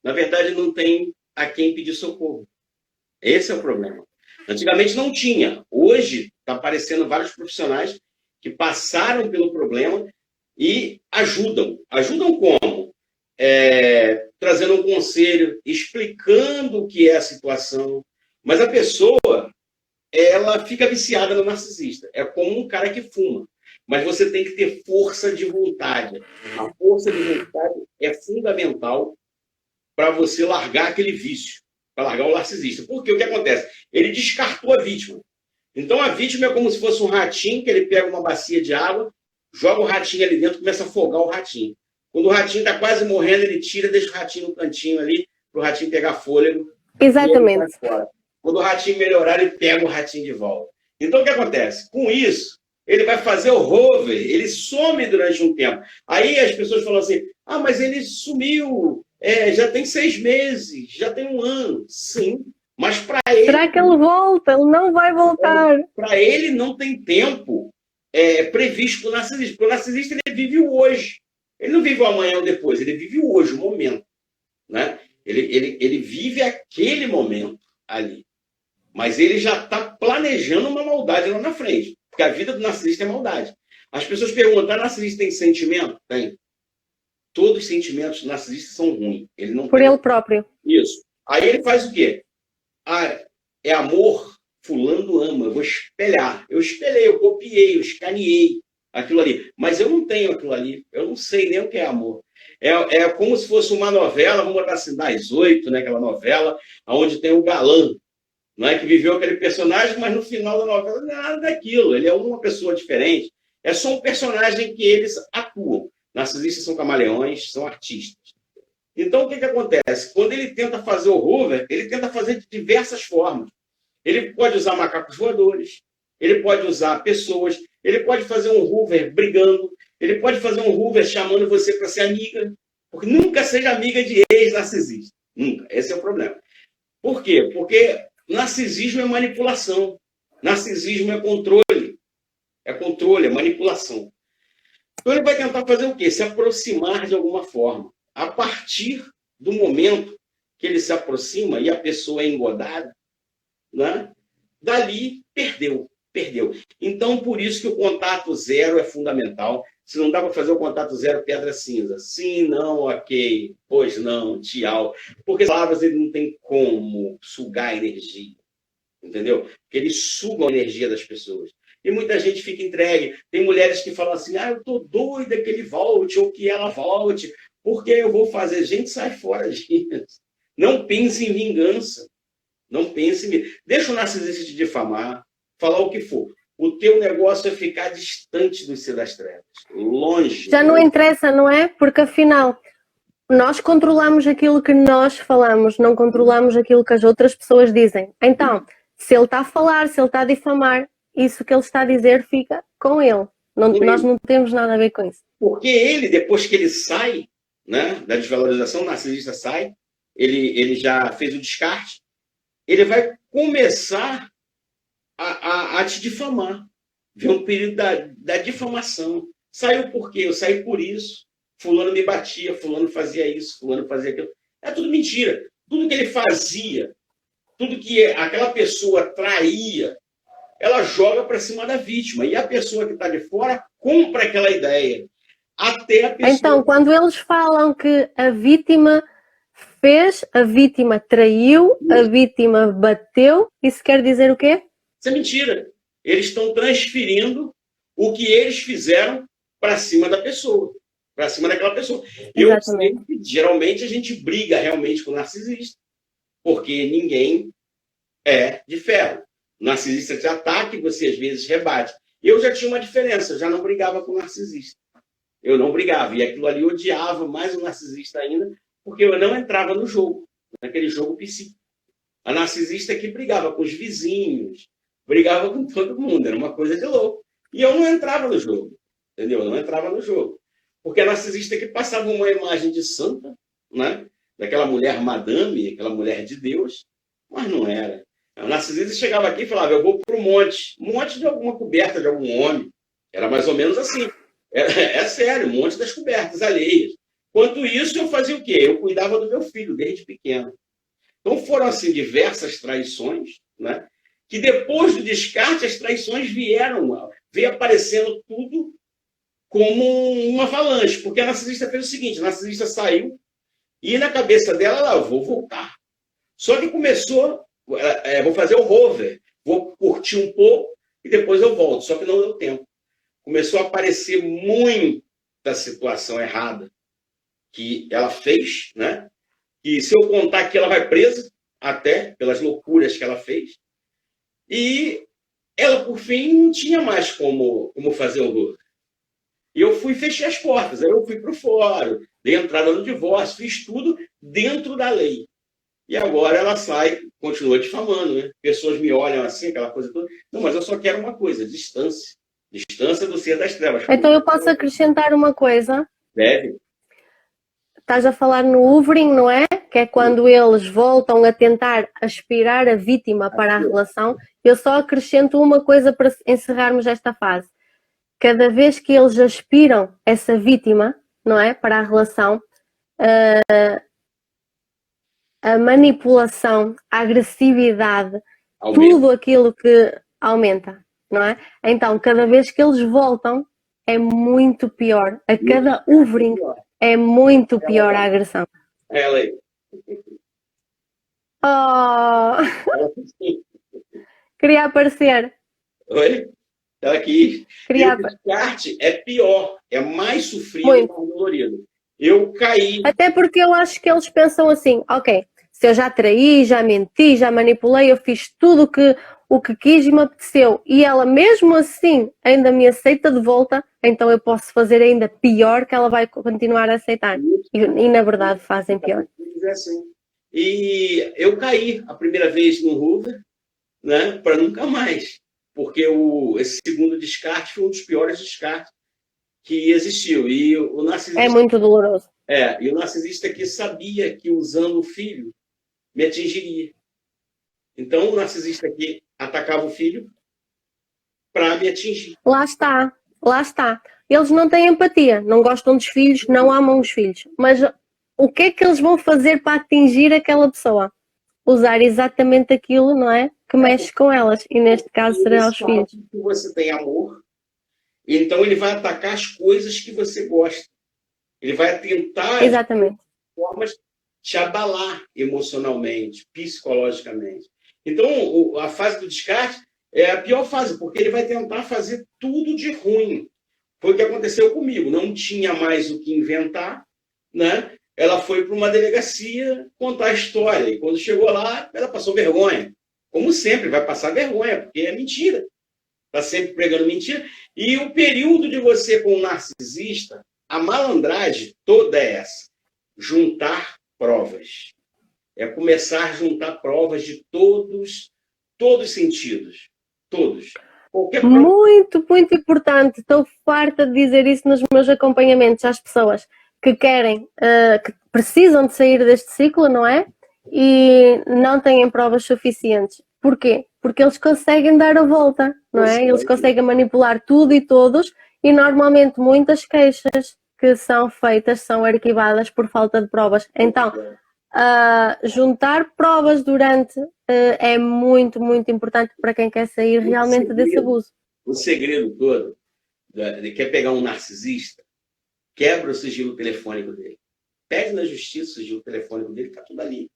Na verdade, não tem a quem pedir socorro. Esse é o problema. Antigamente não tinha. Hoje está aparecendo vários profissionais que passaram pelo problema e ajudam. Ajudam como? Trazendo um conselho, explicando o que é a situação. Mas a pessoa, ela fica viciada no narcisista. É como um cara que fuma. Mas você tem que ter força de vontade. A força de vontade é fundamental para você largar aquele vício, para largar o narcisista. Porque o que acontece? Ele descartou a vítima. Então, a vítima é como se fosse um ratinho, que ele pega uma bacia de água, joga o ratinho ali dentro e começa a afogar o ratinho. Quando o ratinho está quase morrendo, ele tira, deixa o ratinho no cantinho ali, para o ratinho pegar fôlego. Exatamente. Quando o ratinho melhorar, ele pega o ratinho de volta. Então, o que acontece? Com isso, ele vai fazer o rover, ele some durante um tempo. Aí as pessoas falam assim, mas ele sumiu, já tem 6 meses, já tem 1 ano. Sim, mas para ele... Será que ele volta? Ele não vai voltar. Para ele não tem tempo previsto para o narcisista. Porque o narcisista ele vive o hoje. Ele não vive o amanhã ou depois, ele vive o hoje, o momento. Né? Ele vive aquele momento ali. Mas ele já está planejando uma maldade lá na frente. Porque a vida do narcisista é maldade. As pessoas perguntam, narcisista tem sentimento? Tem. Todos os sentimentos do narcisista são ruins. Ele não Por ele próprio. Isso. Aí ele faz o quê? É amor, fulano ama, eu vou espelhar. Eu espelhei, eu copiei, eu escaneei aquilo ali. Mas eu não tenho aquilo ali. Eu não sei nem o que é amor. É como se fosse uma novela, vamos botar assim, das 8, né, aquela novela, onde tem o galã, não é, que viveu aquele personagem, mas no final da novela não é nada daquilo. Ele é uma pessoa diferente. É só um personagem que eles atuam. Narcisistas são camaleões, são artistas. Então, o que acontece? Quando ele tenta fazer o Hoover, ele tenta fazer de diversas formas. Ele pode usar macacos voadores, ele pode usar pessoas, ele pode fazer um Hoover brigando, ele pode fazer um Hoover chamando você para ser amiga, porque nunca seja amiga de ex-narcisista. Nunca. Esse é o problema. Por quê? Porque narcisismo é manipulação. Narcisismo é controle. É controle, é manipulação. Então, ele vai tentar fazer o quê? Se aproximar de alguma forma. A partir do momento que ele se aproxima e a pessoa é engodada, né? Dali perdeu. perdeu. Então, por isso que o contato zero é fundamental. Se não dá para fazer o contato zero, pedra cinza. Sim, não, ok. Pois não, tchau. Porque as palavras ele não tem como sugar energia. Entendeu? Porque eles sugam a energia das pessoas. E muita gente fica entregue. Tem mulheres que falam assim, eu tô doida que ele volte ou que ela volte, porque eu vou fazer. Gente, sai fora disso. Não pense em vingança. Não pense em... Deixa o narcisista te difamar, falar o que for. O teu negócio é ficar distante do ser das trevas. Longe. Já não interessa, não é? Porque afinal, nós controlamos aquilo que nós falamos, não controlamos aquilo que as outras pessoas dizem. Então, se ele está a falar, se ele está a difamar, isso que ele está a dizer fica com ele. Nós não temos nada a ver com isso. Porque ele, depois que ele sai, né, da desvalorização, o narcisista sai, ele já fez o descarte, ele vai começar a te difamar. Vem um período da difamação. Saiu por quê? Eu saí por isso. Fulano me batia, fulano fazia isso, fulano fazia aquilo. É tudo mentira. Tudo que ele fazia, tudo que aquela pessoa traía, ela joga para cima da vítima. E a pessoa que está de fora compra aquela ideia. Até a pessoa... Então, quando eles falam que a vítima fez, a vítima traiu, a vítima bateu, isso quer dizer o quê? Isso é mentira. Eles estão transferindo o que eles fizeram para cima da pessoa, para cima daquela pessoa. Eu sei que geralmente a gente briga realmente com o narcisista, porque ninguém é de ferro. O narcisista te ataca e você às vezes rebate. Eu já tinha uma diferença, eu já não brigava com o narcisista. Eu não brigava, e aquilo ali eu odiava mais o narcisista ainda, porque eu não entrava no jogo, naquele jogo psíquico. A narcisista que brigava com os vizinhos, brigava com todo mundo, era uma coisa de louco. E eu não entrava no jogo, entendeu? Eu não entrava no jogo. Porque a narcisista que passava uma imagem de santa, né? Daquela mulher madame, aquela mulher de Deus, mas não era. A narcisista chegava aqui e falava, eu vou para o monte de alguma coberta de algum homem. Era mais ou menos assim. É sério, um monte das cobertas alheias. Enquanto isso, eu fazia o quê? Eu cuidava do meu filho desde pequeno. Então foram assim diversas traições, né? Que depois do descarte as traições veio aparecendo tudo como uma avalanche, porque a narcisista fez o seguinte, a narcisista saiu e na cabeça dela, vou voltar. Só que começou, vou fazer o hover, vou curtir um pouco e depois eu volto, só que não deu tempo. Começou a aparecer muita situação errada que ela fez, né? E se eu contar aqui, ela vai presa, até pelas loucuras que ela fez. E ela, por fim, não tinha mais como fazer o hover. E eu fechei as portas, aí eu fui para o fórum, dei entrada no divórcio, fiz tudo dentro da lei. E agora ela sai, continua difamando, né? Pessoas me olham assim, aquela coisa toda. Não, mas eu só quero uma coisa, distância. Distância do ser das trevas. Então eu posso acrescentar uma coisa? Deve. Estás a falar no hoovering, não é? Que é quando eles voltam a tentar aspirar a vítima para a relação. Eu só acrescento uma coisa para encerrarmos esta fase. Cada vez que eles aspiram essa vítima, não é? Para a relação, a manipulação, a agressividade, tudo aquilo que aumenta, não é? Então, cada vez que eles voltam, é muito pior. A cada hoovering é muito pior a agressão. Ela aí. Queria aparecer. Oi? Ela quis. Queria... O descarte é pior, é mais sofrido, mais dolorido. Eu caí. Até porque eu acho que eles pensam assim, ok, se eu já traí, já menti, já manipulei, eu fiz tudo o que quis e me apeteceu, e ela mesmo assim ainda me aceita de volta, então eu posso fazer ainda pior, que ela vai continuar a aceitar. E na verdade fazem pior. É assim. E eu caí a primeira vez no hover, né, para nunca mais. Porque esse segundo descarte foi um dos piores descartes que existiu. E o narcisista... É muito doloroso. E o narcisista que sabia que usando o filho me atingiria. Então o narcisista que atacava o filho para me atingir. Lá está. Eles não têm empatia, não gostam dos filhos, não amam os filhos. Mas o que é que eles vão fazer para atingir aquela pessoa? usar exatamente aquilo, não é? Que mexe com elas. E neste caso será os filhos. Que você tem amor, então ele vai atacar as coisas que você gosta. Ele vai tentar, Exatamente. de formas, te abalar emocionalmente, psicologicamente. Então, a fase do descarte é a pior fase, porque ele vai tentar fazer tudo de ruim. Foi o que aconteceu comigo. Não tinha mais o que inventar, né? Ela foi para uma delegacia contar a história. E quando chegou lá, ela passou vergonha. Como sempre, vai passar vergonha, porque é mentira. Está sempre pregando mentira. E o período de você com o narcisista, a malandragem toda é essa. Juntar provas. É começar a juntar provas de todos os sentidos. Todos. Qualquer prova. Muito, muito importante. Estou farta de dizer isso nos meus acompanhamentos às pessoas que querem, que precisam de sair deste ciclo, não é? E não têm provas suficientes. Porquê? Porque eles conseguem dar a volta, não é? Eles conseguem manipular tudo e todos, e normalmente muitas queixas que são feitas são arquivadas por falta de provas. Então, juntar provas durante é muito, muito importante para quem quer sair realmente desse abuso. O segredo todo, quer pegar um narcisista, quebra o sigilo telefônico dele. Pede na justiça o sigilo telefônico dele, tá tudo ali.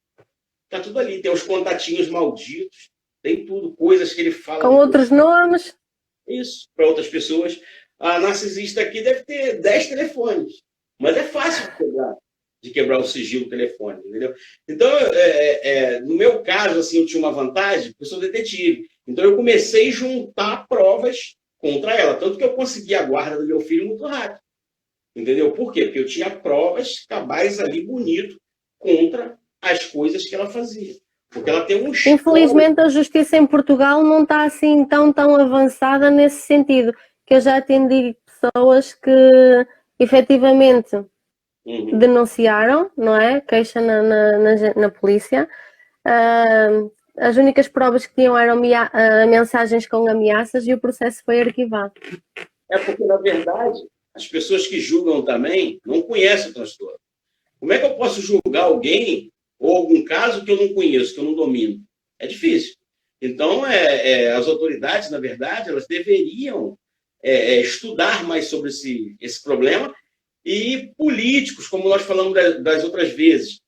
Tá tudo ali. Tem os contatinhos malditos, tem tudo, coisas que ele fala. Com outros nomes. Isso, para outras pessoas. A narcisista aqui deve ter 10 telefones, mas é fácil de quebrar o sigilo telefônico, entendeu? Então, no meu caso, assim, eu tinha uma vantagem, porque eu sou detetive. Então, eu comecei a juntar provas contra ela, tanto que eu consegui a guarda do meu filho muito rápido. Entendeu? Por quê? Porque eu tinha provas cabais ali bonito contra as coisas que ela fazia. Porque ela tem um histórico. Infelizmente a justiça em Portugal não está assim tão avançada nesse sentido, que eu já atendi pessoas que efetivamente denunciaram, não é? Queixa na polícia. As únicas provas que tinham eram mensagens com ameaças e o processo foi arquivado. É porque, na verdade, as pessoas que julgam também não conhecem o transtorno. Como é que eu posso julgar alguém ou algum caso que eu não conheço, que eu não domino? É difícil. Então, as autoridades, na verdade, elas deveriam estudar mais sobre esse problema e políticos, como nós falamos das outras vezes,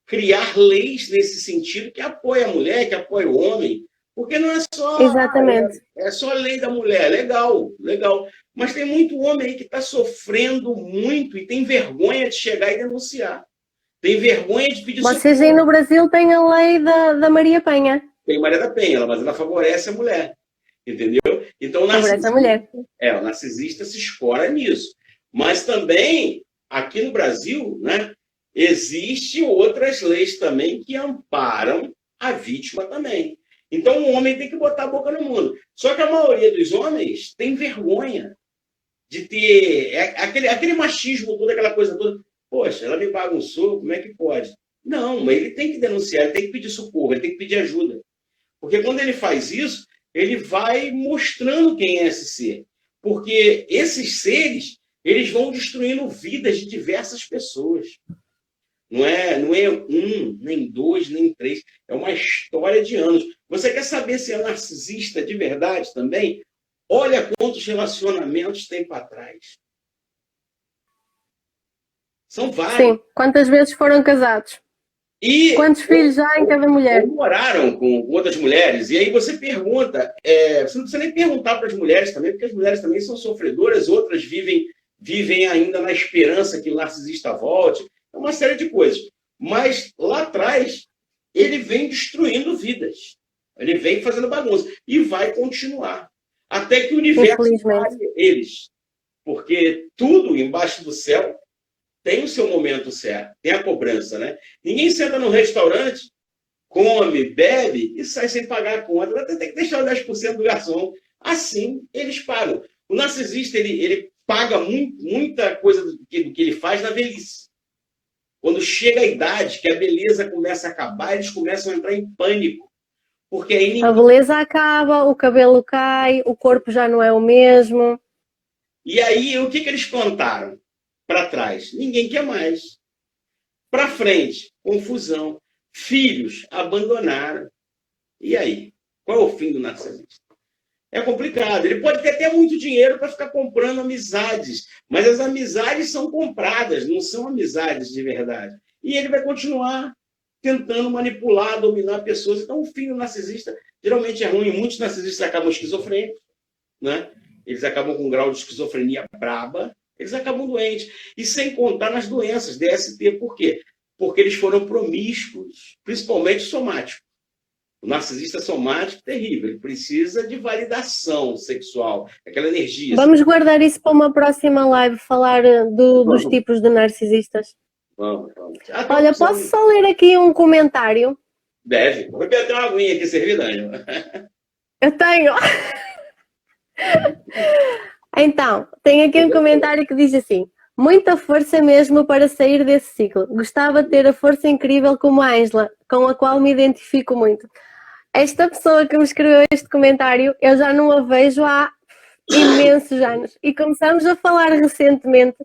criar leis nesse sentido que apoie a mulher, que apoie o homem, porque não é só... Exatamente. É só a lei da mulher, legal, legal. Mas tem muito homem aí que está sofrendo muito e tem vergonha de chegar e denunciar. Tem vergonha de pedir socorro. Vocês aí no Brasil têm a lei da Maria Penha. Tem Maria da Penha, mas ela favorece a mulher. Entendeu? Então, o narcisista se escora nisso. Mas também, aqui no Brasil, né, existem outras leis também que amparam a vítima também. Então, o homem tem que botar a boca no mundo. Só que a maioria dos homens tem vergonha de ter aquele machismo, toda aquela coisa toda. Poxa, ela me bagunçou, como é que pode? Não, mas ele tem que denunciar, ele tem que pedir socorro, ele tem que pedir ajuda. Porque quando ele faz isso, ele vai mostrando quem é esse ser. Porque esses seres, eles vão destruindo vidas de diversas pessoas. Não é um, nem dois, nem três. É uma história de anos. Você quer saber se é narcisista de verdade também? Olha quantos relacionamentos tem para trás. São vários. Sim. Quantas vezes foram casados? E quantos filhos já em cada mulher? Ou moraram com outras mulheres. E aí você pergunta, você não precisa nem perguntar para as mulheres também, porque as mulheres também são sofredoras, outras vivem ainda na esperança que o narcisista volte. É uma série de coisas. Mas lá atrás, ele vem destruindo vidas. Ele vem fazendo bagunça. E vai continuar. Até que o universo pare eles. Porque tudo embaixo do céu tem o seu momento certo, tem a cobrança, né? Ninguém senta num restaurante, come, bebe e sai sem pagar a conta. Tem que deixar os 10% do garçom. Assim, eles pagam. O narcisista, ele paga muita coisa do que ele faz na velhice. Quando chega a idade, que a beleza começa a acabar, eles começam a entrar em pânico. Porque aí a beleza acaba, o cabelo cai, o corpo já não é o mesmo. E aí, o que eles plantaram? Para trás, ninguém quer mais. Para frente, confusão. filhos abandonaram. E aí? Qual é o fim do narcisista? É complicado. Ele pode ter até muito dinheiro para ficar comprando amizades, mas as amizades são compradas, não são amizades de verdade. E ele vai continuar tentando manipular, dominar pessoas. Então, o fim do narcisista geralmente é ruim. Muitos narcisistas acabam esquizofrênicos, né? Eles acabam com um grau de esquizofrenia braba, eles acabam doentes. E sem contar nas doenças, DST, por quê? Porque eles foram promíscuos, principalmente somáticos. O narcisista somático é terrível, ele precisa de validação sexual, aquela energia. Vamos guardar isso para uma próxima live, falar dos tipos de narcisistas. Vamos. Olha, posso só ler aqui um comentário? Deve. Vou beber uma aguinha aqui servida. Eu tenho. Então, tem aqui um comentário que diz assim: muita força mesmo para sair desse ciclo. Gostava de ter a força incrível como a Ângela, com a qual me identifico muito. Esta pessoa que me escreveu este comentário, eu já não a vejo há imensos anos. E começamos a falar recentemente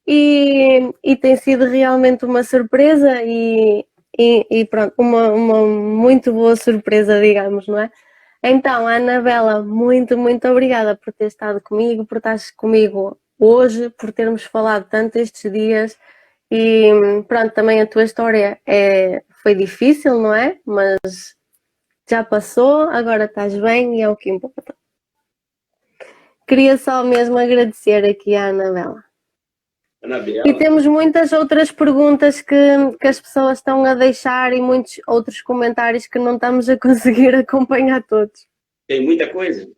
e tem sido realmente uma surpresa e pronto, uma muito boa surpresa, digamos, não é? Então, Anabela, muito, muito obrigada por ter estado comigo, por estares comigo hoje, por termos falado tanto estes dias e pronto, também a tua história foi difícil, não é? Mas já passou, agora estás bem e é o que importa. Queria só mesmo agradecer aqui à Anabela. Anabela. E temos muitas outras perguntas que as pessoas estão a deixar e muitos outros comentários que não estamos a conseguir acompanhar todos. Tem muita coisa?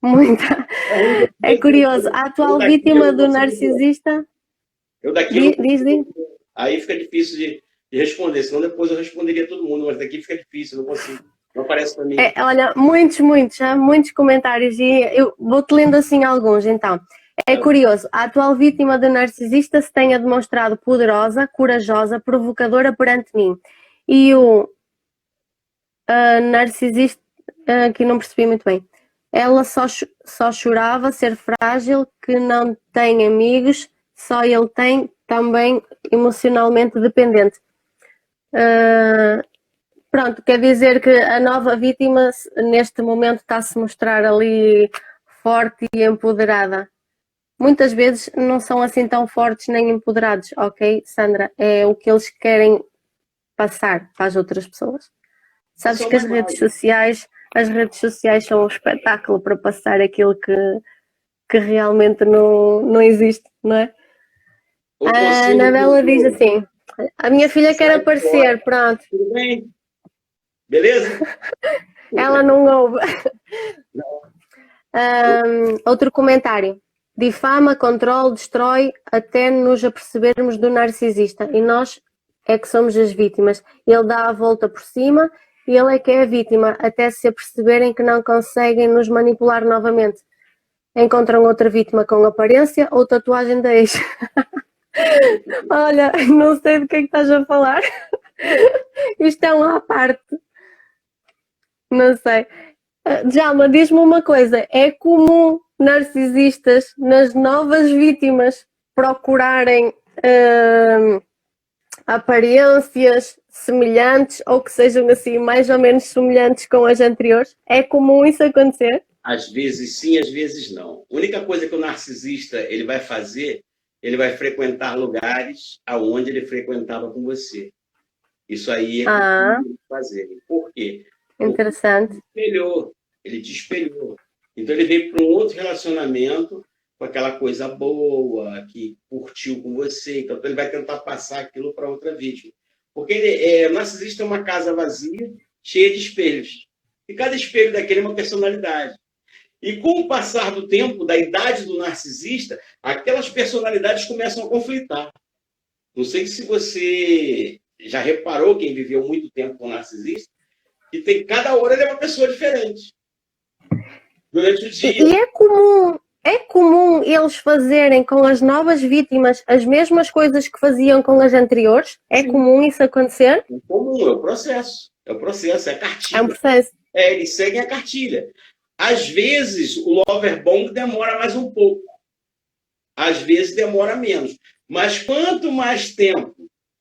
Muita. É curioso. A atual vítima do narcisista... Diz. Aí fica difícil de responder, senão depois eu responderia todo mundo, mas daqui fica difícil, não consigo. Não aparece para mim. Olha, muitos comentários e eu vou-te lendo assim alguns, então. É curioso, a atual vítima do narcisista se tenha demonstrado poderosa, corajosa, provocadora perante mim. E o narcisista, aqui não percebi muito bem, ela só chorava ser frágil, que não tem amigos, só ele tem, também emocionalmente dependente. Pronto, quer dizer que a nova vítima neste momento está a se mostrar ali forte e empoderada. Muitas vezes não são assim tão fortes nem empoderados, ok, Sandra? É o que eles querem passar para as outras pessoas. Sabes que as redes sociais são um espetáculo para passar aquilo que realmente não existe, não é? A Anabela diz assim: a minha filha quer aparecer, pronto. Tudo bem? Beleza? Ela não ouve. Outro comentário. Difama, controla, destrói, até nos apercebermos do narcisista. E nós é que somos as vítimas. Ele dá a volta por cima e ele é que é a vítima, até se aperceberem que não conseguem nos manipular novamente. Encontram outra vítima com aparência ou tatuagem da ex. Olha, não sei do que é que estás a falar. Isto é uma à parte. Não sei. Djalma, diz-me uma coisa. É comum narcisistas, nas novas vítimas, procurarem aparências semelhantes ou que sejam assim mais ou menos semelhantes com as anteriores? É comum isso acontecer? Às vezes sim, às vezes não. A única coisa que o narcisista ele vai fazer, ele vai frequentar lugares aonde ele frequentava com você. Isso aí é possível fazer. Por quê? Interessante. Ele te espelhou. Então ele veio para um outro relacionamento com aquela coisa boa, que curtiu com você. Então ele vai tentar passar aquilo para outra vítima. Porque o narcisista é uma casa vazia, cheia de espelhos. E cada espelho daquele é uma personalidade. E com o passar do tempo, da idade do narcisista, aquelas personalidades começam a conflitar. Não sei se você já reparou, quem viveu muito tempo com narcisista, que cada hora ele é uma pessoa diferente. Durante o dia. E é comum eles fazerem com as novas vítimas as mesmas coisas que faziam com as anteriores? É Sim. comum isso acontecer? É comum, é o processo. É a cartilha. É um processo. Eles seguem a cartilha. Às vezes, o lover bomb demora mais um pouco. Às vezes, demora menos. Mas quanto mais tempo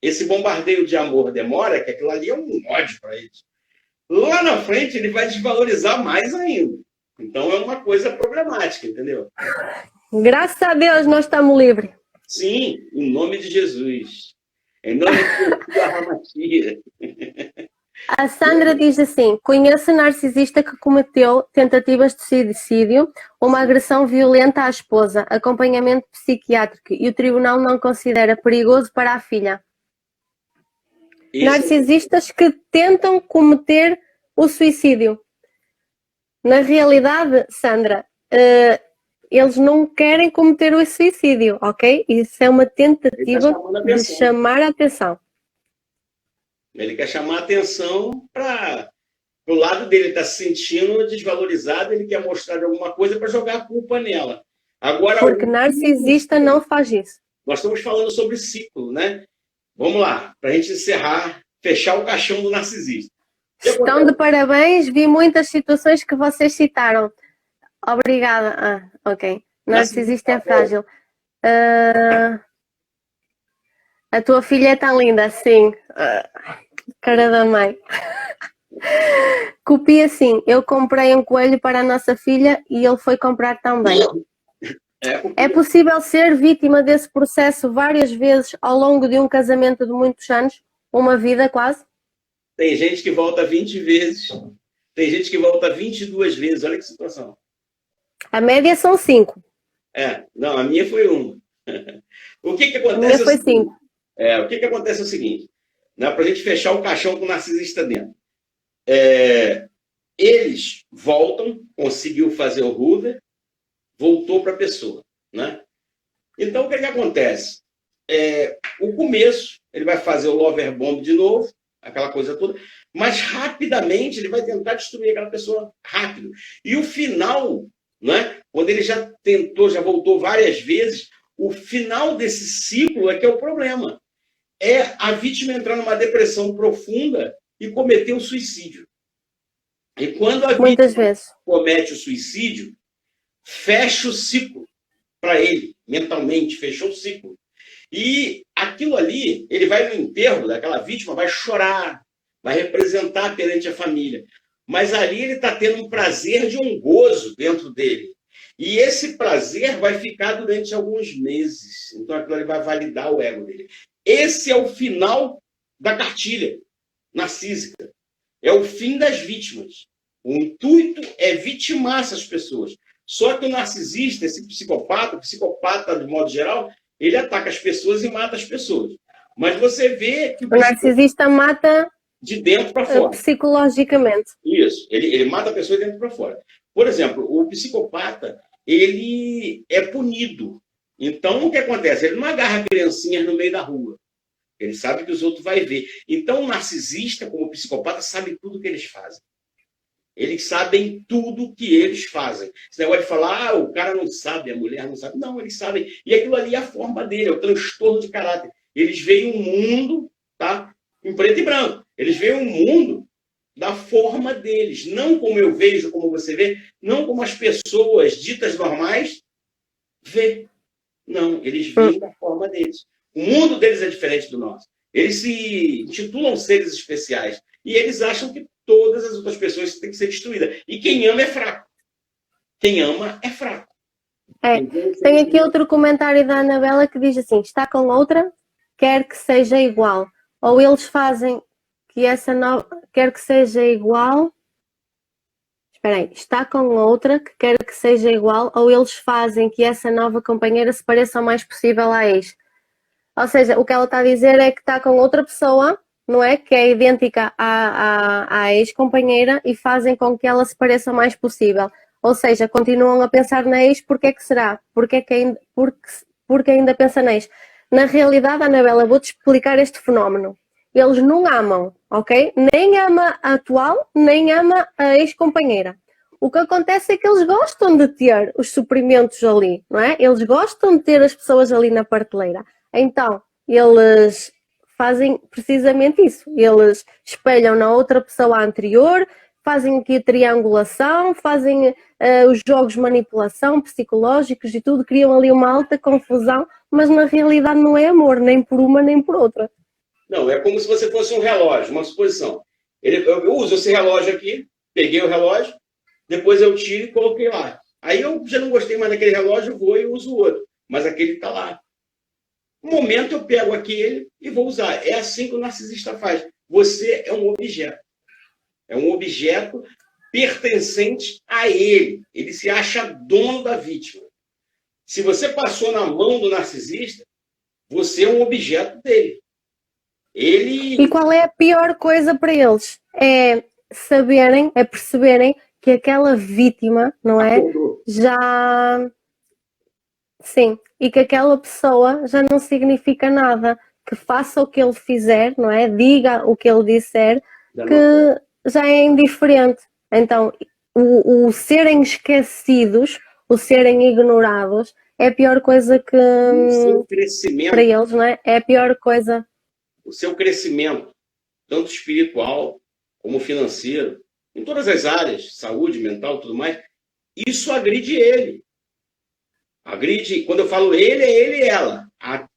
esse bombardeio de amor demora, que aquilo ali é um ódio para eles. Lá na frente, ele vai desvalorizar mais ainda. Então, é uma coisa problemática, entendeu? Graças a Deus, nós estamos livres. Sim, em nome de Jesus. Em nome de Arramatia. A Sandra diz assim: conheço narcisista que cometeu tentativas de suicídio, uma agressão violenta à esposa, acompanhamento psiquiátrico e o tribunal não considera perigoso para a filha. Narcisistas que tentam cometer o suicídio. Na realidade, Sandra, eles não querem cometer o suicídio, ok? Isso é uma tentativa de chamar a atenção. Ele quer chamar a atenção para o lado dele, está se sentindo desvalorizado, ele quer mostrar alguma coisa para jogar a culpa nela. Agora, porque narcisista não faz isso. Nós estamos falando sobre ciclo, né? Vamos lá, para a gente encerrar, fechar o caixão do narcisista. Estão de parabéns, vi muitas situações que vocês citaram. Obrigada. Ok. Narcisista é frágil. A tua filha é tão linda, sim. Cara da mãe. Copia assim. Eu comprei um coelho para a nossa filha e ele foi comprar também. É possível ser vítima desse processo várias vezes ao longo de um casamento de muitos anos? Uma vida quase? Tem gente que volta 20 vezes. Tem gente que volta 22 vezes. Olha que situação. A média são 5. Não, a minha foi 1. O que acontece? A minha foi 5. O que acontece é o seguinte, né, para a gente fechar o caixão com o narcisista dentro. Eles voltam, conseguiu fazer o Hoover, voltou para a pessoa. Né? Então, o que acontece? O começo, ele vai fazer o Lover Bomb de novo, aquela coisa toda, mas rapidamente ele vai tentar destruir aquela pessoa rápido. E o final, né, quando ele já tentou, já voltou várias vezes, o final desse ciclo é que é o problema. É a vítima entrar numa depressão profunda e cometer o suicídio. E quando a vítima comete o suicídio, fecha o ciclo para ele, mentalmente, fechou o ciclo. E aquilo ali, ele vai no enterro daquela vítima, vai chorar, vai representar perante a família. Mas ali ele está tendo um prazer de um gozo dentro dele. E esse prazer vai ficar durante alguns meses. Então aquilo ali vai validar o ego dele. Esse é o final da cartilha narcísica. É o fim das vítimas. O intuito é vitimar essas pessoas. Só que o narcisista, esse psicopata, o psicopata de modo geral, ele ataca as pessoas e mata as pessoas. Mas você vê que o narcisista mata de dentro para fora. Psicologicamente. Isso. Ele mata a pessoa de dentro para fora. Por exemplo, o psicopata, ele é punido. Então, o que acontece? Ele não agarra criancinhas no meio da rua. Ele sabe que os outros vão ver. Então, o narcisista, como psicopata, sabe tudo que eles fazem. Eles sabem tudo que eles fazem. Esse negócio de falar, o cara não sabe, a mulher não sabe. Não, eles sabem. E aquilo ali é a forma dele, é o transtorno de caráter. Eles veem um mundo, tá, em preto e branco. Eles veem um mundo da forma deles. Não como eu vejo, como você vê. Não como as pessoas ditas normais vê. Não, eles veem da forma deles. O mundo deles é diferente do nosso. Eles se intitulam seres especiais. E eles acham que todas as outras pessoas têm que ser destruídas. E quem ama é fraco. Quem ama é fraco. Tem aqui outro comentário da Anabela que diz assim: está com outra, quer que seja igual. Ou eles fazem que essa nova... Quer que seja igual... Espera aí. Está com outra que quer que seja igual, ou eles fazem que essa nova companheira se pareça o mais possível à ex. Ou seja, o que ela está a dizer é que está com outra pessoa, não é? Que é idêntica à ex-companheira e fazem com que ela se pareça o mais possível. Ou seja, continuam a pensar na ex, porque é que será? Porque ainda pensa na ex. Na realidade, Anabela, vou-te explicar este fenómeno. Eles não amam, ok? Nem ama a atual, nem ama a ex-companheira. O que acontece é que eles gostam de ter os suprimentos ali, não é? Eles gostam de ter as pessoas ali na prateleira. Então, eles fazem precisamente isso. Eles espelham na outra pessoa anterior, fazem aqui a triangulação, fazem os jogos de manipulação psicológicos e tudo, criam ali uma alta confusão, mas na realidade não é amor, nem por uma nem por outra. Não, é como se você fosse um relógio, uma suposição. Eu uso esse relógio aqui, peguei o relógio, depois eu tiro e coloquei lá. Aí eu já não gostei mais daquele relógio, vou e uso o outro. Mas aquele está lá. No momento eu pego aquele e vou usar. É assim que o narcisista faz. Você é um objeto. É um objeto pertencente a ele. Ele se acha dono da vítima. Se você passou na mão do narcisista, você é um objeto dele. E qual é a pior coisa para eles? É saberem, é perceberem que aquela vítima, não é? Já... Sim, e que aquela pessoa já não significa nada. Que faça o que ele fizer, não é? Diga o que ele disser, que já é indiferente. Então, o serem esquecidos, o serem ignorados, é a pior coisa que... O seu crescimento, para eles, não é? É a pior coisa. O seu crescimento, tanto espiritual como financeiro, em todas as áreas, saúde, mental, tudo mais, isso agride ele. Agride, quando eu falo ele, é ele e ela.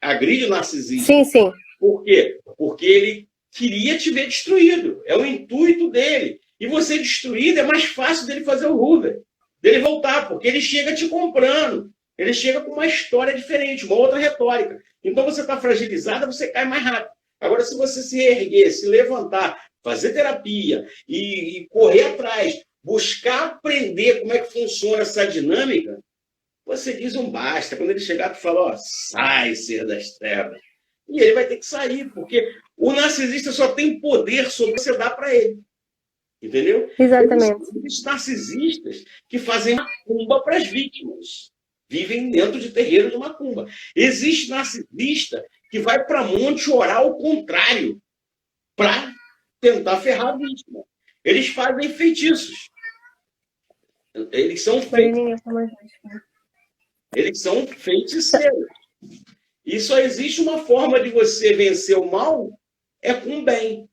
Agride o narcisista. Sim, sim. Por quê? Porque ele queria te ver destruído. É o intuito dele. E você destruído é mais fácil dele fazer o Hoover. Dele voltar, porque ele chega te comprando. Ele chega com uma história diferente, uma outra retórica. Então você está fragilizada, você cai mais rápido. Agora, se você se erguer, se levantar, fazer terapia e correr atrás, buscar aprender como é que funciona essa dinâmica, você diz um basta. Quando ele chegar, tu fala, ó, sai, ser das trevas. E ele vai ter que sair, porque o narcisista só tem poder sobre o que você dá para ele. Entendeu? Exatamente. Existem narcisistas que fazem macumba para as vítimas. Vivem dentro de terreiro de macumba. Existe narcisista que vai para monte orar ao contrário para tentar ferrar a vítima. Eles fazem feitiços. Eles são feiticeiros. Eles são feiticeiros. E só existe uma forma de você vencer o mal, é com o bem.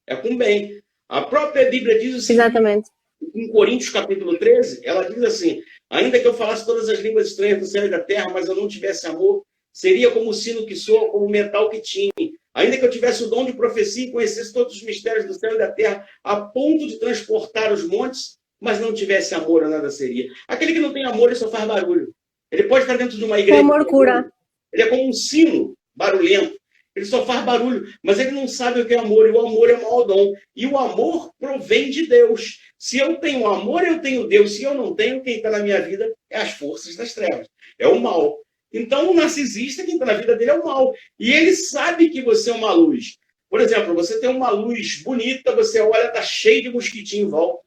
É com o bem. A própria Bíblia diz o seguinte, exatamente. Em Coríntios, capítulo 13, ela diz assim, ainda que eu falasse todas as línguas estranhas do céu e da terra, mas eu não tivesse amor, seria como o sino que soa, como o metal que tinha. Ainda que eu tivesse o dom de profecia e conhecesse todos os mistérios do céu e da terra, a ponto de transportar os montes, mas não tivesse amor, eu nada seria. Aquele que não tem amor, ele só faz barulho. Ele pode estar dentro de uma igreja. O amor cura. Ele é como um sino barulhento. Ele só faz barulho, mas ele não sabe o que é amor, e o amor é o maior dom. E o amor provém de Deus. Se eu tenho amor, eu tenho Deus. Se eu não tenho, quem está na minha vida é as forças das trevas. É o mal. Então, o narcisista, quem está na vida dele é o mal. E ele sabe que você é uma luz. Por exemplo, você tem uma luz bonita, você olha, está cheio de mosquitinho em volta.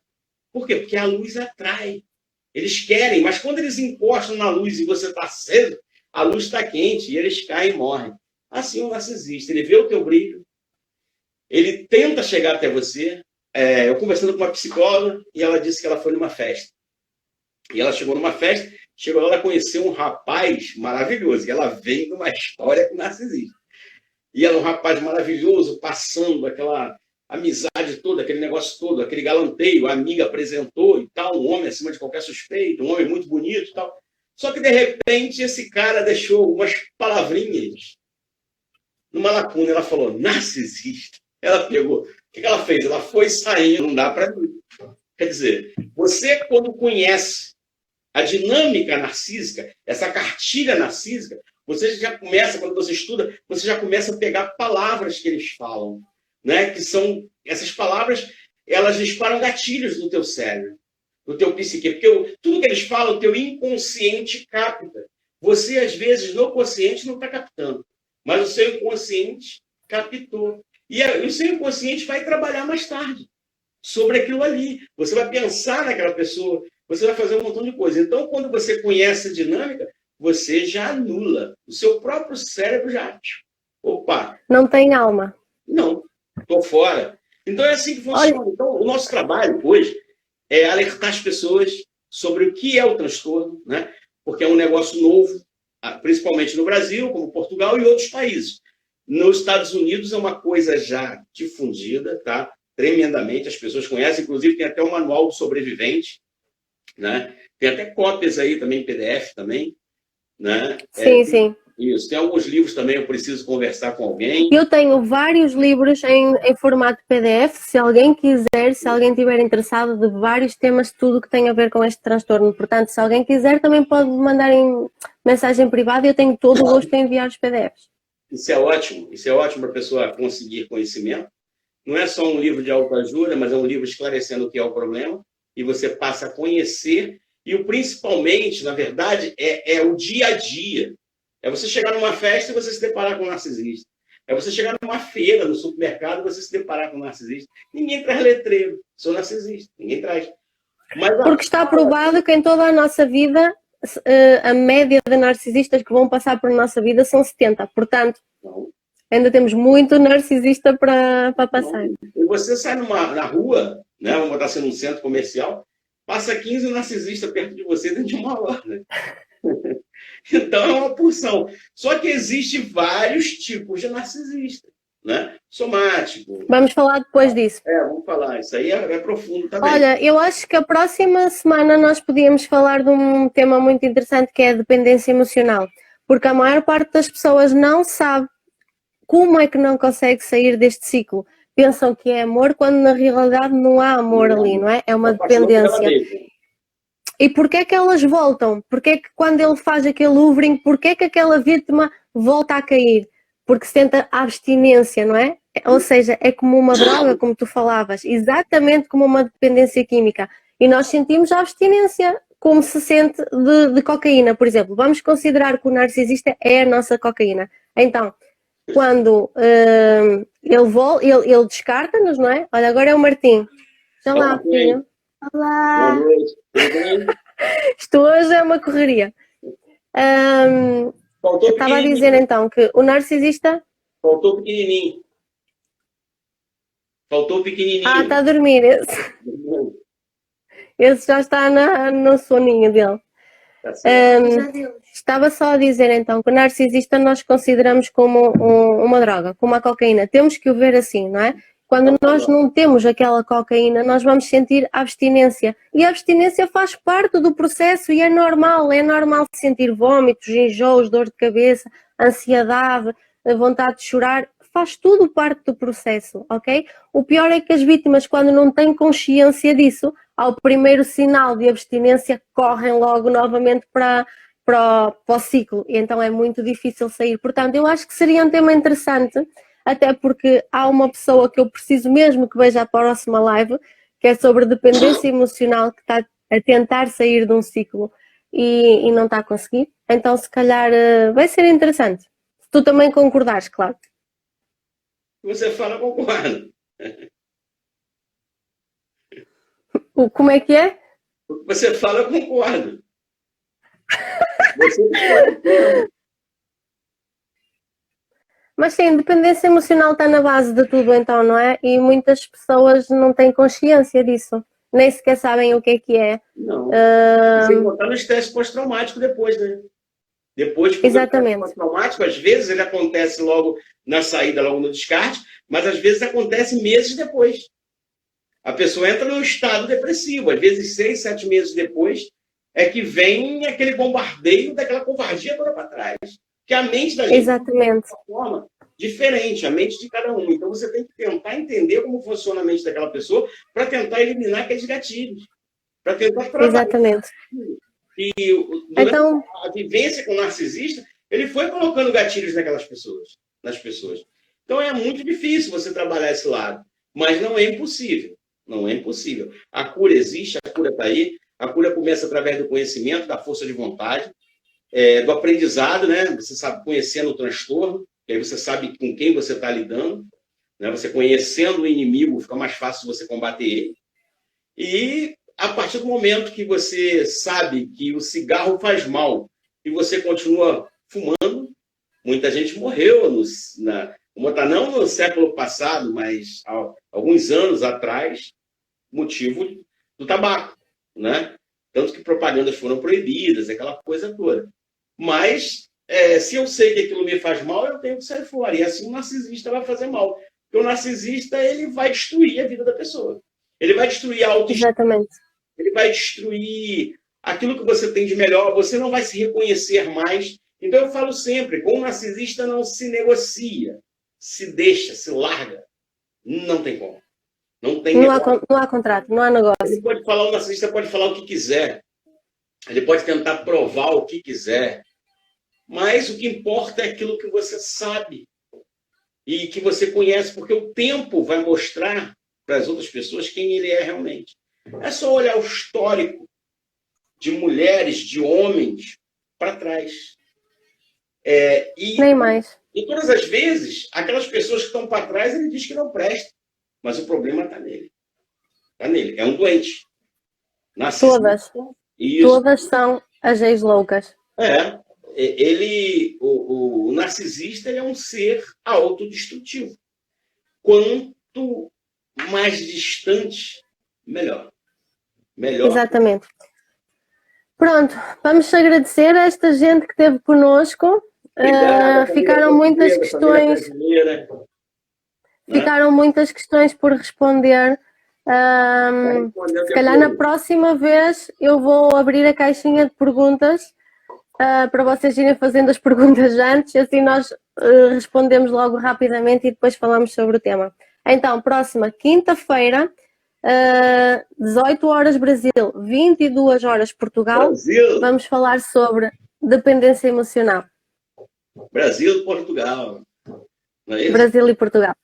Por quê? Porque a luz atrai. Eles querem, mas quando eles encostam na luz e você está aceso, a luz está quente e eles caem e morrem. Assim o narcisista, ele vê o teu brilho, ele tenta chegar até você. Eu conversando com uma psicóloga e ela disse que ela foi numa festa. E ela chegou numa festa, chegou lá, ela conheceu um rapaz maravilhoso, que ela vem de uma história com narcisista. E ela, um rapaz maravilhoso, passando aquela amizade toda, aquele negócio todo, aquele galanteio, a amiga apresentou e tal, um homem acima de qualquer suspeito, um homem muito bonito e tal. Só que, de repente, esse cara deixou umas palavrinhas numa lacuna. Ela falou, narcisista. Ela pegou. O que ela fez? Ela foi saindo, não dá para mim. Quer dizer, você, quando conhece a dinâmica narcísica, essa cartilha narcísica, você já começa, quando você estuda, você já começa a pegar palavras que eles falam, né? Que são, essas palavras, elas disparam gatilhos no teu cérebro, no teu psique, porque tudo que eles falam, o teu inconsciente capta. Você, às vezes, no consciente não está captando, mas o seu inconsciente captou. E o seu inconsciente vai trabalhar mais tarde sobre aquilo ali. Você vai pensar naquela pessoa, você vai fazer um montão de coisa. Então, quando você conhece a dinâmica, você já anula. O seu próprio cérebro já... Opa! Não tem alma. Não, estou fora. Então, é assim que funciona. Olha, então, o nosso trabalho hoje é alertar as pessoas sobre o que é o transtorno, né? Porque é um negócio novo, principalmente no Brasil, como Portugal e outros países. Nos Estados Unidos é uma coisa já difundida, tá? Tremendamente, as pessoas conhecem, inclusive tem até um manual do sobrevivente, né? Tem até cópias aí também, PDF também, né? Sim, sim. Isso. Tem alguns livros também, eu preciso conversar com alguém. Eu tenho vários livros em formato PDF, se alguém quiser, se alguém estiver interessado, de vários temas, tudo que tem a ver com este transtorno. Portanto, se alguém quiser, também pode mandar em mensagem privada e eu tenho todo o gosto em enviar os PDFs. Isso é ótimo para a pessoa conseguir conhecimento. Não é só um livro de autoajuda, mas é um livro esclarecendo o que é o problema, e você passa a conhecer, e o principalmente, na verdade, é o dia a dia. É você chegar numa festa e você se deparar com um narcisista. É você chegar numa feira, no supermercado, e você se deparar com um narcisista. Ninguém traz letreiro, sou narcisista, ninguém traz. Mas porque está provado que em toda a nossa vida, a média de narcisistas que vão passar por nossa vida são 70. Portanto, ainda temos muito narcisista para passar. E você sai na rua, né, vamos botar assim num centro comercial, passa 15 narcisistas perto de você dentro de uma hora. Então é uma porção. Só que existe vários tipos de narcisista, né? Somático. Vamos falar depois disso. Vamos falar. Isso aí é profundo também. Olha, eu acho que a próxima semana nós podíamos falar de um tema muito interessante que é a dependência emocional. Porque a maior parte das pessoas não sabe como é que não consegue sair deste ciclo. Pensam que é amor, quando na realidade não há amor ali, não é? É uma dependência. E porquê é que elas voltam? Porquê é que quando ele faz aquele hoovering, porquê é que aquela vítima volta a cair? Porque sente a abstinência, não é? Ou seja, é como uma droga, como tu falavas, exatamente como uma dependência química. E nós sentimos a abstinência como se sente de cocaína, por exemplo. Vamos considerar que o narcisista é a nossa cocaína. Então, quando ele descarta-nos, não é? Olha, agora é o Martim. Já lá, filho. Olá! Boa noite. Tudo bem? Isto hoje é uma correria. Estava a dizer então que o narcisista... Faltou pequenininho. Faltou pequenininho. Ah, está a dormir esse. Esse já está no soninho dele. Estava só a dizer então que o narcisista nós consideramos como uma droga, como a cocaína. Temos que o ver assim, não é? Quando nós não temos aquela cocaína, nós vamos sentir abstinência. E a abstinência faz parte do processo e é normal sentir vômitos, enjoos, dor de cabeça, ansiedade, vontade de chorar. Faz tudo parte do processo, ok? O pior é que as vítimas, quando não têm consciência disso, ao primeiro sinal de abstinência, correm logo novamente para o ciclo. E então é muito difícil sair. Portanto, eu acho que seria um tema interessante, até porque há uma pessoa que eu preciso mesmo que veja a próxima live, que é sobre dependência emocional, que está a tentar sair de um ciclo e não está a conseguir. Então, se calhar, vai ser interessante. Se tu também concordares, claro. Você fala, concordo. Como é que é? Você fala, eu concordo. Você... Mas sim, dependência emocional está na base de tudo então, não é? E muitas pessoas não têm consciência disso. Nem sequer sabem o que é. Não. Sem contar no estresse pós-traumático depois, né? Depois, porque exatamente. O estresse pós-traumático, às vezes, ele acontece logo na saída, logo no descarte, mas às vezes acontece meses depois. A pessoa entra num estado depressivo, às vezes 6, 7 meses depois, é que vem aquele bombardeio daquela covardia toda para trás. Que a mente da gente exatamente. É uma forma diferente, a mente de cada um. Então você tem que tentar entender como funciona a mente daquela pessoa para tentar eliminar aqueles gatilhos. Para tentar tratar. Exatamente. E durante a vivência com o narcisista, ele foi colocando gatilhos nas pessoas. Então é muito difícil você trabalhar esse lado, mas não é impossível. Não é impossível. A cura existe, a cura está aí. A cura começa através do conhecimento, da força de vontade, do aprendizado, né? Você sabe, conhecendo o transtorno, que aí você sabe com quem você está lidando, né? Você conhecendo o inimigo, fica mais fácil você combater ele. E a partir do momento que você sabe que o cigarro faz mal e você continua fumando, muita gente morreu, não no século passado, mas há alguns anos atrás, motivo do tabaco, né? Tanto que propagandas foram proibidas, aquela coisa toda. Mas, se eu sei que aquilo me faz mal, eu tenho que sair fora. E assim o narcisista vai fazer mal. Porque o narcisista, ele vai destruir a vida da pessoa. Ele vai destruir a autoestima. Exatamente. Ele vai destruir aquilo que você tem de melhor. Você não vai se reconhecer mais Então eu falo sempre, com o narcisista não se negocia, se deixa, se larga. Não tem como. Não tem Não negócio. há contrato, não há negócio. Ele pode falar, o narcisista pode falar o que quiser. Ele pode tentar provar o que quiser. Mas o que importa é aquilo que você sabe e que você conhece, porque o tempo vai mostrar para as outras pessoas quem ele é realmente. É só olhar o histórico de mulheres, de homens, para trás. Nem mais. E todas as vezes, aquelas pessoas que estão para trás, ele diz que não presta. Mas o problema está nele. Está nele. É um doente. Narcisista. Todas. Isso. Todas são as ex-loucas. O narcisista ele é um ser autodestrutivo. Quanto mais distante, melhor. Exatamente. Pronto, vamos agradecer a esta gente que esteve connosco. Ficaram muitas questões. Ficaram muitas questões por responder. Se calhar na próxima vez eu vou abrir a caixinha de perguntas para vocês irem fazendo as perguntas antes, assim nós respondemos logo rapidamente e depois falamos sobre o tema. Então, próxima quinta-feira, 18 horas Brasil, 22 horas Portugal. Brasil. Vamos falar sobre dependência emocional. Brasil e Portugal. Não é isso? Brasil e Portugal.